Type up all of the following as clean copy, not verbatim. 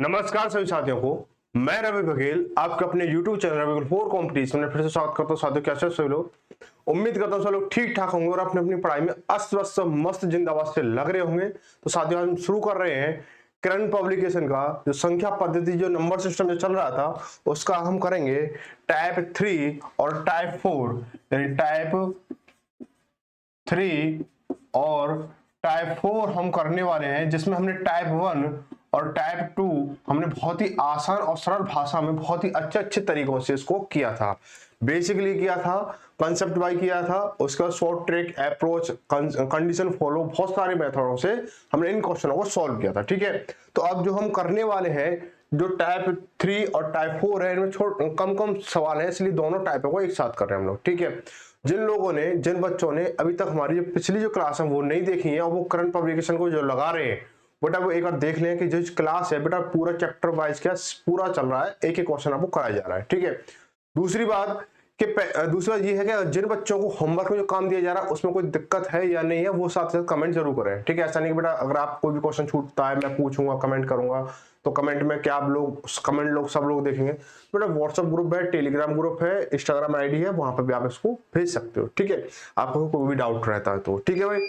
नमस्कार सभी साथियों को। मैं रवि बघेल आपके अपने YouTube channel Ravi Baghel for competition में फिर से स्वागत करता हूं। साथियों कैसे सभी लोग, उम्मीद करता हूं सब लोग ठीक ठाक होंगे और अपनी अपनी पढ़ाई में अस्त व्यस्त मस्त जिंदाबाद से लग रहे होंगे। तो साथियों हम शुरू कर रहे हैं करंट पब्लिकेशन का जो संख्या पद्धति जो नंबर सिस्टम जो चल रहा था उसका हम करेंगे टाइप 3 और टाइप 4, यानी टाइप 3 और टाइप 4 हम करने वाले हैं, जिसमें हमने टाइप 1 और टाइप 2 हमने बहुत ही आसान और सरल भाषा में बहुत ही अच्छे तरीकों से इसको किया था। बेसिकली किया था, कंसेप्ट वाइज किया था, उसके बाद short trick approach condition follow बहुत सारे मेथडों से हमने इन क्वेश्चनों को सॉल्व किया था। ठीक है, तो अब जो हम करने वाले हैं जो टाइप 3 और टाइप 4 है, इनमें कम कम सवाल है, इसलिए दोनों टाइपों को एक साथ कर रहे हैं हम लोग। ठीक है, जिन बच्चों ने अभी तक हमारी जो पिछली जो क्लास है वो नहीं देखी है और वो करंट पब्लिकेशन को जो लगा रहे हैं, बेटा वो एक बार देख लें कि जो क्लास है बेटा पूरा चैप्टर वाइज क्या पूरा चल रहा है, एक एक क्वेश्चन आपको कराया जा रहा है। ठीक है, दूसरी बात ये है कि जिन बच्चों को होमवर्क में जो काम दिया जा रहा है उसमें कोई दिक्कत है या नहीं है वो साथ साथ कमेंट जरूर करें। ठीक है, ऐसा नहीं कि बेटा अगर आप कोई भी क्वेश्चन छूटता है मैं पूछूंगा कमेंट करूंगा तो कमेंट में क्या आप लोग कमेंट लोग सब लोग देखेंगे। बेटा व्हाट्सएप ग्रुप है, टेलीग्राम ग्रुप है, इंस्टाग्राम आईडी है, वहां पर भी आप इसको भेज सकते हो। ठीक है, आपको कोई भी डाउट रहता है तो। ठीक है भाई,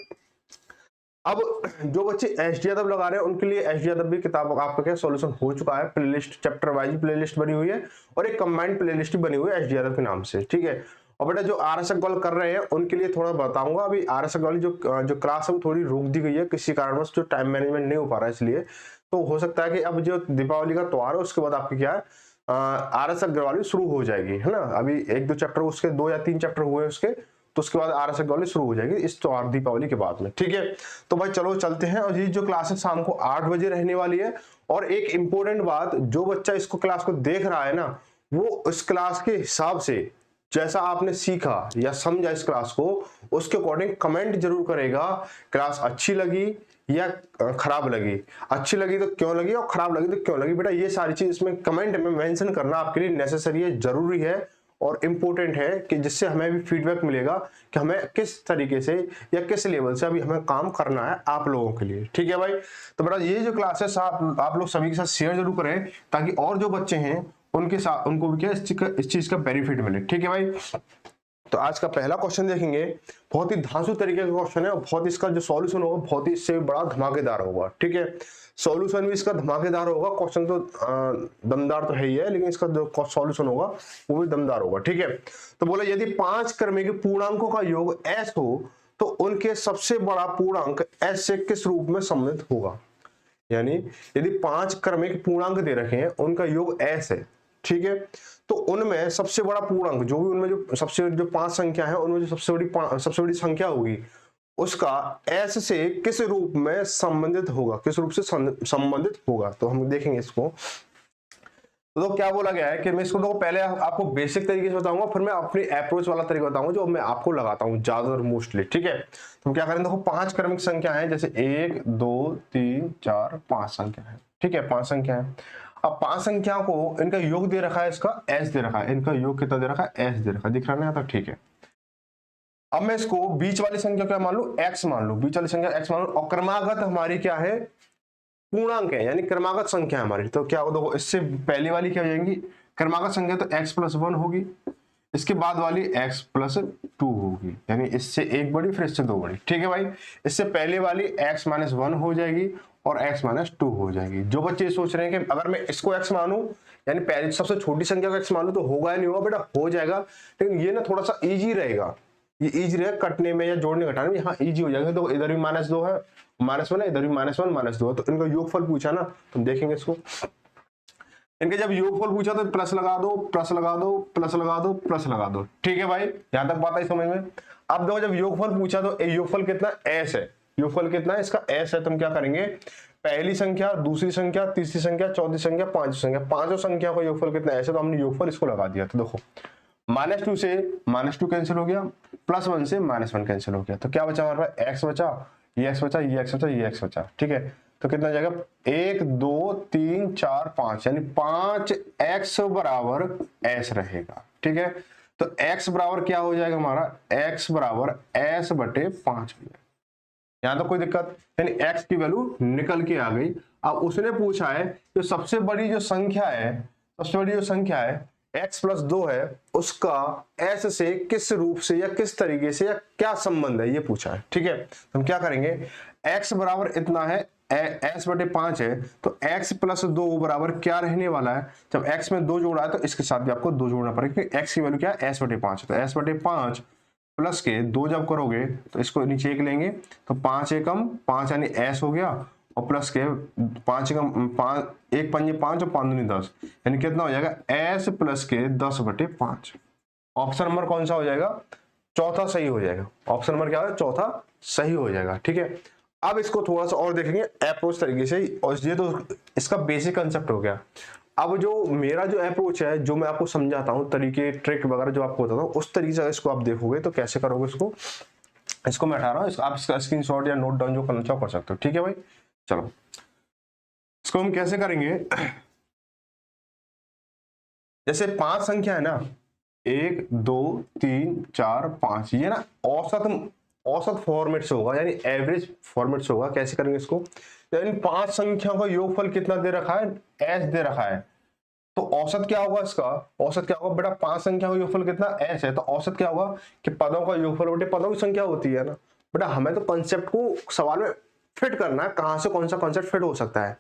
अब जो बच्चे एच डी यादव लगा रहे हैं उनके लिए एच डी यादव भी किताब आपका क्या सॉल्यूशन हो चुका है, प्लेलिस्ट चैप्टर वाइज प्लेलिस्ट बनी हुई है और एक कंबाइंड प्लेलिस्ट बनी हुई है एच डी यादव के नाम से। ठीक है, और बेटा जो आर एस अग्रवाल कर रहे हैं उनके लिए थोड़ा बताऊंगा। अभी आर एस अग्रवाल जो क्लास है वो थोड़ी रोक दी गई है किसी कारणवश, जो टाइम मैनेजमेंट नहीं हो पा रहा है, इसलिए तो हो सकता है कि अब जो दीपावली का त्योहार है उसके बाद आपकी क्या है आर एस अग्रवाल भी शुरू हो जाएगी, है ना। अभी एक दो चैप्टर उसके 2 या 3 चैप्टर हुए उसके, तो उसके बाद आर एस अग्रवाल शुरू हो जाएगी इस त्योहार दीपावली के बाद में। ठीक है, तो भाई चलो चलते हैं। और ये जो क्लास है शाम को 8 बजे रहने वाली है। और एक इंपॉर्टेंट बात, जो बच्चा इसको क्लास को देख रहा है ना वो इस क्लास के हिसाब से जैसा आपने सीखा या समझा इस क्लास को उसके अकॉर्डिंग कमेंट जरूर करेगा, क्लास अच्छी लगी या खराब लगी। अच्छी लगी तो क्यों लगी और खराब लगी तो क्यों लगी, बेटा ये सारी चीज इसमें कमेंट में मेंशन करना आपके लिए नेसेसरी है, जरूरी है और इम्पोर्टेंट है, कि जिससे हमें भी फीडबैक मिलेगा कि हमें किस तरीके से या किस लेवल से अभी हमें काम करना है आप लोगों के लिए। ठीक है भाई, तो बेटा ये जो क्लासेस आप लोग सभी के साथ शेयर जरूर करें ताकि और जो बच्चे हैं उनके साथ उनको भी क्या इस चीज का बेनिफिट मिले। ठीक है भाई, तो आज का पहला क्वेश्चन देखेंगे, बहुत ही धांसू तरीके का क्वेश्चन है और बहुत इसका जो सॉल्यूशन होगा बहुत ही इससे बड़ा धमाकेदार होगा। ठीक है, सॉल्यूशन भी इसका धमाकेदार होगा, क्वेश्चन तो दमदार तो है ही है, लेकिन इसका जो सॉल्यूशन होगा वो भी दमदार होगा। ठीक है, तो बोला यदि 5 क्रमिक पूर्णांकों का योग s हो तो उनके सबसे बड़ा पूर्णांक s से किस रूप में सम्मिलित होगा। यानी यदि 5 क्रमिक पूर्णांक दे रखे हैं उनका योग s है, ठीक है, तो उनमें सबसे बड़ा पूर्णांक जो भी उनमें जो सबसे जो 5 संख्या है उनमें जो सबसे बड़ी संख्या होगी उसका s से किस रूप में संबंधित होगा, किस रूप से संबंधित होगा। तो हम देखेंगे इसको। तो क्या बोला गया है कि मैं इसको तो पहले आपको बेसिक तरीके से बताऊंगा, फिर मैं अपनी अप्रोच वाला तरीका बताऊंगा जो मैं आपको लगाता हूं ज्यादा मोस्टली। ठीक है, तो हम क्या करें, देखो 5 क्रमिक संख्या है, जैसे 1 2 3 4 5 संख्या है। ठीक है, 5 संख्या है। अब 5 संख्या को इनका योग दे रखा है, इसका एस दे रखा है, इनका योग कितना दे रखा है, एस दे रखा है, दिख रहा है ना। तो ठीक है, अब मैं इसको बीच वाली संख्या क्या मान लू, एक्स मान लू, बीच वाली संख्या एक्स मान लू और क्रमागत हमारी क्या है, पूर्णांक है, यानी क्रमागत संख्या है हमारी। तो क्या हो, देखो इससे पहले वाली क्या हो जाएंगी क्रमागत संख्या, तो x + 1 होगी, इसके बाद वाली x + 2 होगी, यानी इससे एक बड़ी फिर इससे 2 बड़ी। ठीक है भाई, इससे पहले वाली x - 1 हो जाएगी और x - 2 हो जाएगी। जो बच्चे सोच रहे हैं कि अगर मैं इसको x मानूं यानी पहले सबसे छोटी संख्या को x मानूं तो होगा या नहीं होगा, बेटा हो जाएगा, लेकिन ये ना थोड़ा सा इजी रहेगा, ये इजी रहेगा कटने में या जोड़ने घटाने में, यहाँ इजी हो जाएगा। तो इधर भी -2 है, -1 है, इधर भी -1 -2 है, तो इनका योगफल पूछा ना, तो देखेंगे इसको। इनके जब योगफल पूछा तो प्लस लगा दो, प्लस लगा दो, प्लस लगा दो, प्लस लगा दो। ठीक है भाई, यहां तक बात आई समझ में। अब देखो जब योगफल पूछा तो योगफल कितना s है, योगफल कितना है इसका s है, तो हम क्या करेंगे, पहली संख्या, दूसरी संख्या, तीसरी संख्या, चौथी संख्या, पांचवी संख्या, पांचों संख्या का योगफल कितना s है, तो हमने योगफल इसको लगा दिया। तो देखो -2 से -2 कैंसिल हो गया, +1 से -1 कैंसिल हो गया, तो क्या बचा हमारे पास, x बचा, ये x बचा, ये x बचा, ये x बचा। ठीक है, तो कितना जाएगा, 1 2 3 4 5, यानी 5x बराबर s रहेगा। ठीक है, तो x बराबर क्या हो जाएगा हमारा, x बराबर s/5 हो जाएगा। यहाँ तो कोई दिक्कत, यानी x की वैल्यू निकल के आ गई। अब उसने पूछा है कि सबसे बड़ी जो संख्या है x प्लस 2 है, उसका s से किस रूप से या किस तरीके से या क्या संबंध है, ये पूछा है। ठीक है, तो हम क्या करेंगे, x बराबर इतना है, s बटे 5 है, तो x प्लस 2 बराबर क्या रहने वाला है, जब x में 2 जोड़ा है तो इसके साथ भी आपको 2 जोड़ना पड़ेगा, क्योंकि x की वैल्यू क्या है, s बटे 5 है। तो s बटे 5 प्लस के 2 जब करोगे तो इसको नीचे एक लेंगे, तो 5 एकम 5 यानी s हो गया, और प्लस के 5 एकम 5, एक पंजे 5 और 5 दूनी 10, यानी कितना हो जाएगा, s प्लस के 10 बटे 5। ऑप्शन नंबर कौन सा हो जाएगा, चौथा सही हो जाएगा। ऑप्शन नंबर क्या है, चौथा सही हो जाएगा। ठीक है, अब इसको थोड़ा सा और देखेंगे अप्रोच तरीके से, और ये तो इसका बेसिक कंसेप्ट हो गया। अब जो मेरा जो अप्रोच है, जो मैं आपको समझाता हूँ, तरीके ट्रिक वगैरह जो आपको बताता हूँ, उस तरीके से इसको आप देखोगे तो कैसे करोगे इसको मैं हटा रहा हूँ, आप इसका स्क्रीनशॉट या नोट डाउन जो करना चाहो कर सकते हो। ठीक है भाई, चलो इसको हम कैसे करेंगे, जैसे 5 संख्या है ना, 1 2 3 4 5, ये ना औसत फॉर्मेट से होगा, यानी एवरेज फॉर्मेट से होगा। कैसे करेंगे इसको, तो इन 5 संख्याओं का योगफल कितना दे रखा है, s दे रखा है, तो औसत क्या होगा इसका, औसत क्या होगा बेटा, 5 संख्या का योगफल कितना s है, तो औसत क्या होगा कि पदों का योगफल बटे पदों की संख्या होती है ना। बेटा हमें तो कंसेप्ट को सवाल में फिट करना है, कहां से कौन सा कंसेप्ट फिट हो सकता है।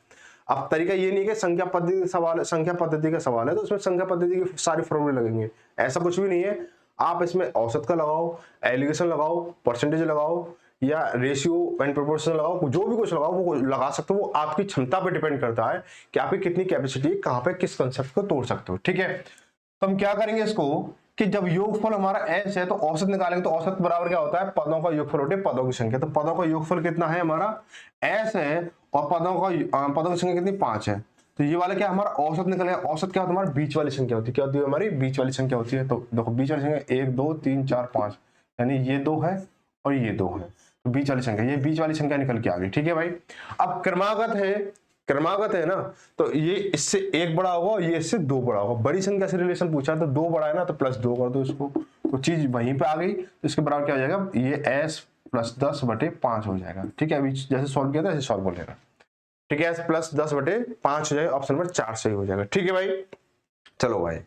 अब तरीका ये नहीं कि संख्या पद्धति का सवाल है तो उसमें संख्या पद्धति की सारी फॉर्मूले लगेंगे, ऐसा कुछ भी नहीं है। आप इसमें औसत का लगाओ, एलिगेशन लगाओ, परसेंटेज लगाओ, या रेशियो एंड प्रोपोर्शन लगाओ, जो भी कुछ लगाओ वो लगा सकते हो। वो आपकी क्षमता पे डिपेंड करता है कि आपकी कितनी कैपेसिटी है, कहां पे किस कंसेप्ट को तोड़ सकते हो। ठीक है, तो हम क्या करेंगे इसको कि जब योगफल हमारा s है तो औसत निकालेंगे, तो औसत बराबर क्या होता है, पदों का योगफल बटे पदों की संख्या। तो पदों का योगफल कितना है हमारा, s है, और पदों की संख्या कितनी, 5 है। तो ये वाला क्या हमारा औसत निकलेगा। औसत क्या होता है, हमारी बीच वाली संख्या होती है। क्या होती है हमारी, बीच वाली संख्या होती है। तो देखो बीच वाली संख्या 1 2 3 4 5, यानी ये 2 है और ये 2 है, तो बीच वाली संख्या, ये बीच वाली संख्या निकल के आ गई। ठीक है भाई, अब क्रमागत है ना, तो ये इससे 1 बड़ा होगा और ये इससे 2 बड़ा होगा। बड़ी संख्या से रिलेशन पूछा तो 2 बड़ा है ना, तो प्लस 2 कर दो इसको, तो चीज वहीं पे आ गई। तो इसके बराबर क्या हो जाएगा, ये s प्लस 10 बटे 5 हो जाएगा। ठीक है, अभी जैसे सॉल्व किया था ऐसे सॉल्व कर लेना। ठीक है, s प्लस 10 बटे 5 हो जाएगा, ऑप्शन नंबर 4 सही हो जाएगा। ठीक है भाई, चलो भाई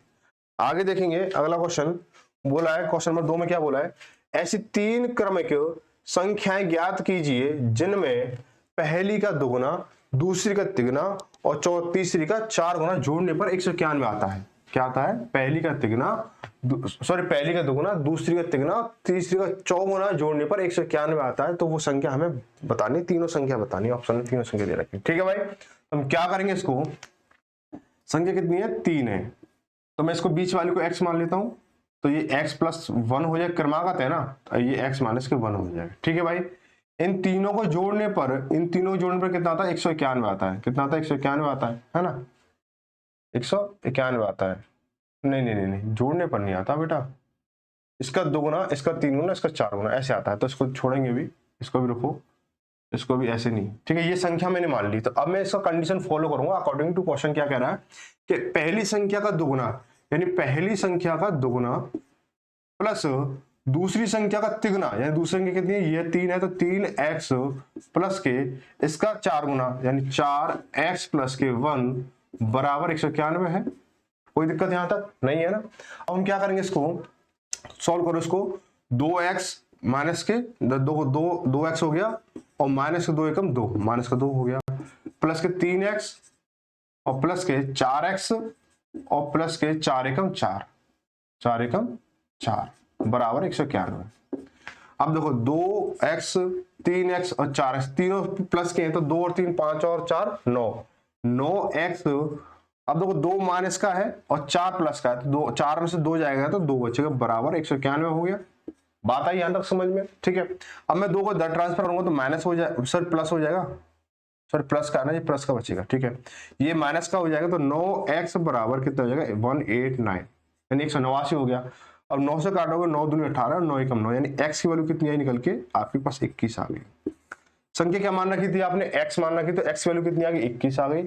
आगे देखेंगे। अगला क्वेश्चन बोला है, क्वेश्चन नंबर 2 में क्या बोला है, ऐसी 3 क्रमिक संख्याएं ज्ञात कीजिए जिनमें पहली का दुगुना, दूसरी का तिगुना और तीसरी का 4 गुना जोड़ने पर 191 आता है। क्या आता है, पहली का दुगुना, दूसरी का तिगुना, तीसरी का 4 गुना जोड़ने पर 191 आता है। तो वो संख्या हमें बतानी, तीनों संख्या बतानी, ऑप्शन में तीनों संख्या दे रखी। ठीक है भाई, हम क्या करेंगे, इसको संख्या कितनी है, 3 है, तो मैं इसको बीच वाले को x मान लेता हूं, तो ये x प्लस 1 हो जाएगा, क्रमागत है ना, तो ये x माइनस के 1 हो जाएगा। ठीक है भाई, इन तीनों को जोड़ने पर कितना आता है, 191 आता है। कितना आता है, 191 आता है ना, 191 आता है। नहीं, जोड़ने पर नहीं आता बेटा, इसका 2 गुना, इसका 3 गुना, इसका 4 गुना ऐसे आता है। तो इसको छोड़ेंगे भी, इसको भी रखो, इसको भी ऐसे नहीं। ठीक है, ये संख्या मैंने मान ली, तो अब मैं इसका कंडीशन फॉलो करूंगा अकॉर्डिंग टू क्वेश्चन। क्या कह रहा है कि पहली संख्या का दुगुना, यानी पहली संख्या का दुगुना प्लस दूसरी संख्या का तिगुना, यानी दूसरी संख्या कितनी है, ये 3 है, तो 3x प्लस के इसका 4 गुना, यानी 4x प्लस के 1 बराबर 191 है। कोई दिक्कत यहां तक नहीं है ना। अब हम क्या करेंगे, इसको सॉल्व करो। इसको 2x माइनस के 2x हो गया, और माइनस के 2 एकम 2, माइनस का 2 हो गया, प्लस के 3x और प्लस के 4x और प्लस के 4 एकम 4 बराबर 191। अब देखो 2x 3x और 4x तीनों प्लस के हैं, तो 2 और 3 5 और 4 9x। अब देखो 2 माइनस का है और 4 प्लस का है, तो 4 में से 2 जाएगा तो 2 बचेगा, बराबर 191 हो गया। बात आई यहां तक समझ में। ठीक है, अब मैं 2 को इधर ट्रांसफर करूंगा तो माइनस हो जाएगा, सर प्लस हो जाएगा, सर प्लस का है ना, ये प्लस का बचेगा। ठीक है, ये माइनस का हो जाएगा, तो 9x बराबर कितना हो जाएगा, 189, यानी 189 हो गया। अब 9 से काटोगे, 9 दूनी 18 और 9 एकम 9, यानी x की वैल्यू कितनी आई निकल के आपके पास, 21 आ गई। संख्या क्या मान रखी थी आपने, x मान रखी, तो x की वैल्यू कितनी आ गई, 21 आ गई।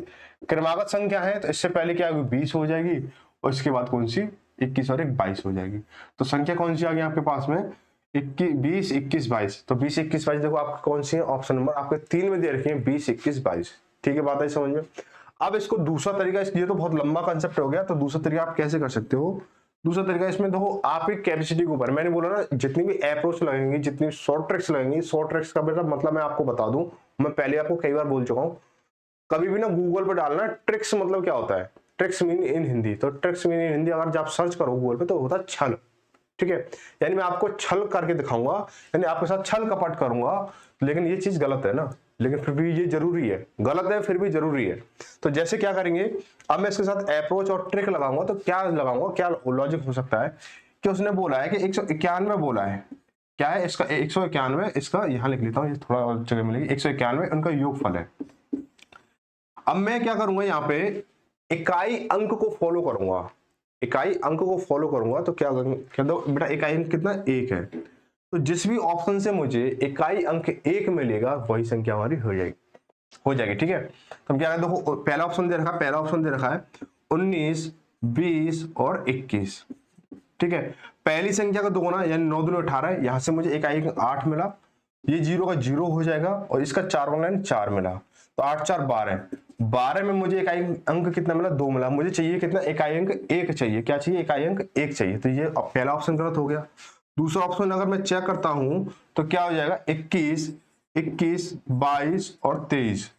क्रमागत संख्या है तो इससे पहले क्या होगी, 20 हो जाएगी, और इसके बाद कौन सी, 21 और 1 22 हो जाएगी। तो संख्या कौन सी आ गई आपके पास में, 20, 21, 22। तो 20, 21, 22 देखो आपके कौन सी है, ऑप्शन नंबर आपके 3 में दे रखी है 20, 21, 22। ठीक है, बात है समझ में। अब इसको दूसरा तरीका, ये तो बहुत लंबा कंसेप्ट हो गया, तो दूसरा तरीका आप कैसे कर सकते हो। दूसरा तरीका इसमें देखो आपकी कैपेसिटी के ऊपर, मैंने बोला ना जितनी भी अप्रोच लगेंगी, जितनी शॉर्ट ट्रिक्स लगेंगी, शॉर्ट ट्रिक्स का मतलब मैं आपको बता दूं, मैं पहले आपको कई बार बोल चुका हूं, कभी भी ना गूगल पे डालना ट्रिक्स मतलब क्या होता है, ट्रिक्स मीन इन हिंदी, तो ट्रिक्स मीन इन हिंदी अगर आप सर्च करो गूगल पे तो होता है छल। ठीक है, यानी मैं आपको छल करके दिखाऊंगा, यानी आपके साथ छल कपट करूंगा, लेकिन ये चीज गलत है ना, लेकिन फिर भी ये जरूरी है, गलत है फिर भी जरूरी है। तो जैसे क्या करेंगे, अब मैं इसके साथ अप्रोच और ट्रिक लगाऊंगा, तो क्या लगाऊंगा, क्या लॉजिक हो सकता है कि उसने बोला है कि 191 बोला है, क्या है इसका 191, इसका यहां लिख लेता हूं, ये थोड़ा और जगह मिलेगी, 191 उनका योगफल है। अब मैं क्या करूंगा, यहाँ पे इकाई अंक को फॉलो करूंगा, इकाई अंक को फॉलो करूंगा, तो क्या कह दो बेटा, इकाई अंक कितना, 1 है, तो जिस भी ऑप्शन से मुझे इकाई अंक 1 मिलेगा वही संख्या हमारी हो जाएगी। ठीक है, तो हम क्या करें, देखो पहला ऑप्शन दे रखा है, 19, 20 और 21। ठीक है, पहली संख्या का दोगुना यानी 9 दूनी 18, यहां से मुझे इकाई अंक 8 मिला, ये 0 का 0 हो जाएगा, और इसका 4 वाला 4 मिला, तो 8 4 12, 12 में मुझे इकाई अंक कितना मिला, 2 मिला, मुझे चाहिए कितना, इकाई अंक 1 चाहिए, क्या चाहिए, इकाई अंक 1 चाहिए, तो ये पहला ऑप्शन गलत हो गया। दूसरा ऑप्शन अगर मैं चेक करता हूं तो क्या हो जाएगा, 21, 22 और 23।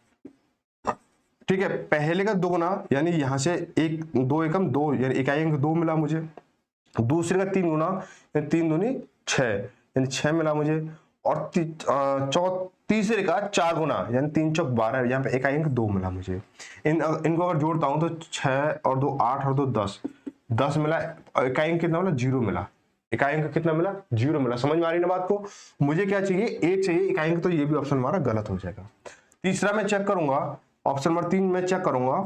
ठीक है, पहले का दोगुना यानी यहां से 1 2 एकम 2 यानी इकाई अंक 2 मिला मुझे, दूसरे का 3 गुना यानी 3 दूनी 6 यानी 6 मिला मुझे, और तीसरे का 4 गुना यानी 3 चौक 12, यहाँ पे इकाई अंक 2 मिला मुझे। इनको अगर जोड़ता हूं तो 6 और 2 8 और 2 10 मिला, इकाई अंक कितना मिला, 0 मिला, इकाई अंक कितना मिला, 0 मिला। समझ में आ रही ना बात को, मुझे क्या चाहिए, 1 चाहिए, इकाई अंक, तो ये भी ऑप्शन हमारा गलत हो जाएगा। तीसरा मैं चेक करूंगा, ऑप्शन नंबर 3 में चेक करूंगा,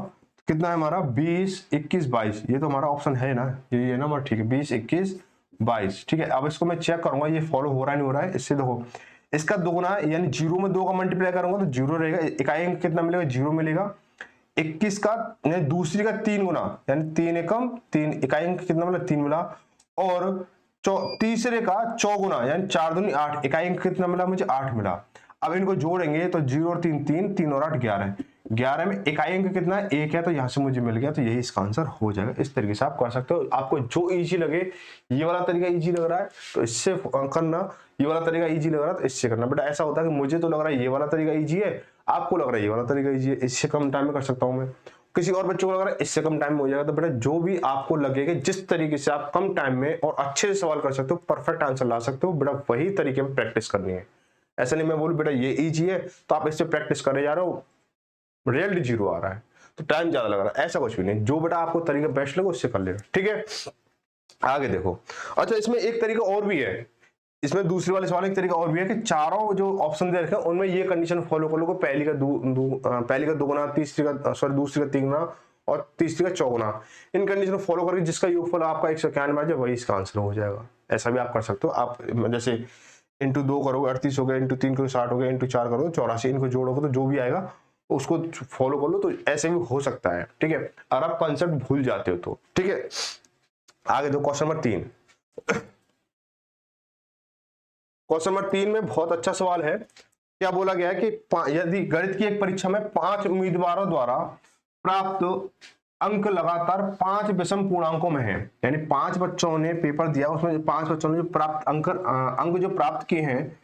कितना है हमारा, 20, 21, 22, ये तो हमारा ऑप्शन है ना, ये नंबर, ठीक है, 20, 21, 22। ठीक है, अब इसको मैं चेक करूंगा ये फॉलो हो रहा है नहीं हो रहा है, इससे देखो इसका दोगुना यानी 0 में 2 का मल्टीप्लाई करूंगा तो 0 रहेगा, इकाई अंक कितना मिलेगा, 0 मिलेगा। 21 का यानी दूसरी का 3 गुना यानी 3 एकम 3, इकाई अंक कितना मिला, 3 मिला, और तीसरे का 4 गुना यानी 4 दूनी 8, इकाई अंक कितना मिला मुझे, 8 मिला। अब इनको जोड़ेंगे तो 0 और 3 3, 3 और 8 11, 11 में इकाई अंक कितना है, 1 है, तो यहां से मुझे मिल गया, तो यही इसका आंसर हो जाएगा। इस तरीके से आप कर सकते हो, आपको जो इजी लगे, ये वाला तरीका इजी लग रहा है तो इससे करना, ये वाला तरीका इजी लग रहा है तो इससे करना। बेटा ऐसा होता है कि मुझे तो लग रहा है ये वाला तरीका इजी है, आपको लग रहा है ये वाला तरीका इजी है, इससे कम टाइम में कर सकता हूं मैं, किसी और बच्चों को लग रहा है इससे कम टाइम में हो जाएगा। तो बेटा जो भी आपको लगेगा, जिस तरीके से आप कम टाइम में और अच्छे से सवाल कर सकते हो, परफेक्ट आंसर ला सकते हो, बेटा वही तरीके में प्रैक्टिस करनी है। ऐसा नहीं मैं बोलूं बेटा ये इजी है तो आप इससे प्रैक्टिस करे जा रहे हो, रियलिटी 0 आ रहा है तो टाइम ज्यादा लग रहा है, ऐसा कुछ भी नहीं, जो बेटा आपको तरीका बेस्ट लगे उससे कर लेगा। ठीक है, आगे देखो। अच्छा, इसमें एक तरीका और भी है, इसमें दूसरे वाले सवाल एक तरीका और भी है कि चारों जो ऑप्शन दे रखे हैं उनमें ये कंडीशन फॉलो कर लो, पहली का दो गुना, तीसरी का दूसरी का 3 गुना और तीसरी का 4 गुना, इन कंडीशन फॉलो करके जिसका योगफल आपका 191 आ जाए वही इसका आंसर हो जाएगा। ऐसा भी आप कर सकते हो, आप जैसे इंटू 2 करोगे 38 हो गया, इंटू 3 करो 60 हो गया, इंटू 4 करो 84, इनको जोड़ोगे तो जो भी आएगा उसको फॉलो कर लो, तो ऐसे भी हो सकता है। ठीक है, अगर आप कंसेप्ट भूल जाते हो तो। ठीक है, आगे दो, क्वेश्चन नंबर 3। क्वेश्चन नंबर 3 में बहुत अच्छा सवाल है। क्या बोला गया है कि यदि गणित की एक परीक्षा में 5 उम्मीदवारों द्वारा प्राप्त अंक लगातार 5 विषम पूर्णांकों में है, यानी 5 बच्चों ने पेपर दिया, उसमें 5 बच्चों ने जो प्राप्त अंक जो प्राप्त किए हैं,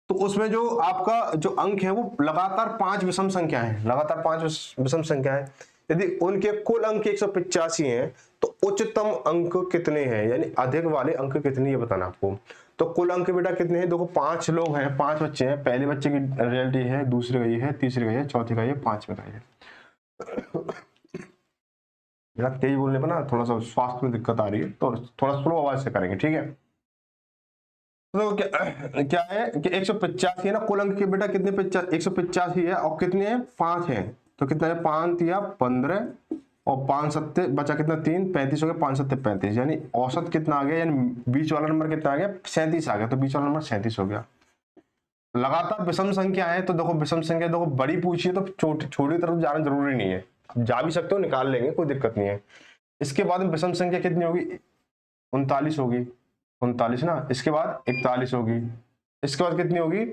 तो उसमें जो आपका जो अंक है वो लगातार 5 विषम संख्या है, लगातार 5 विषम संख्या है। यदि उनके कुल अंक 185 हैं तो उच्चतम अंक कितने हैं, यानी अधिक वाले अंक कितने, ये बताना आपको। तो कुल अंक बेटा कितने हैं, देखो 5 लोग हैं, 5 बच्चे हैं, पहले बच्चे की रिजल्ट ये है, दूसरे का ये है, तीसरे का ये, चौथे का ये, पांचवे का ये। बेटा तेज बोलने पर ना थोड़ा सा स्वास्थ्य में दिक्कत आ रही है, तो थोड़ा स्लो आवाज से करेंगे। ठीक है, तो क्या है कि 185 है ना, कुल अंक के बेटा कितने, 185 है, और कितने हैं, 5 हैं, तो कितना है, 5 या 15 और 5 सत्ते बचा कितना, 3, 35 हो गया, 5 सत्ते 35, यानी औसत कितना आ गया, यानी बीच वाला नंबर कितना आ गया, 37 आ गया, तो बीच वाला नंबर 37 हो गया। लगातार विषम संख्या है, तो देखो विषम संख्या देखो बड़ी पूछी है तो छोटी तरफ जाना जरूरी नहीं है, जा भी सकते हो, निकाल लेंगे, कोई दिक्कत नहीं है। इसके बाद में विषम संख्या कितनी होगी, 39 होगी, 39 ना, इसके बाद 41 होगी, इसके बाद कितनी होगी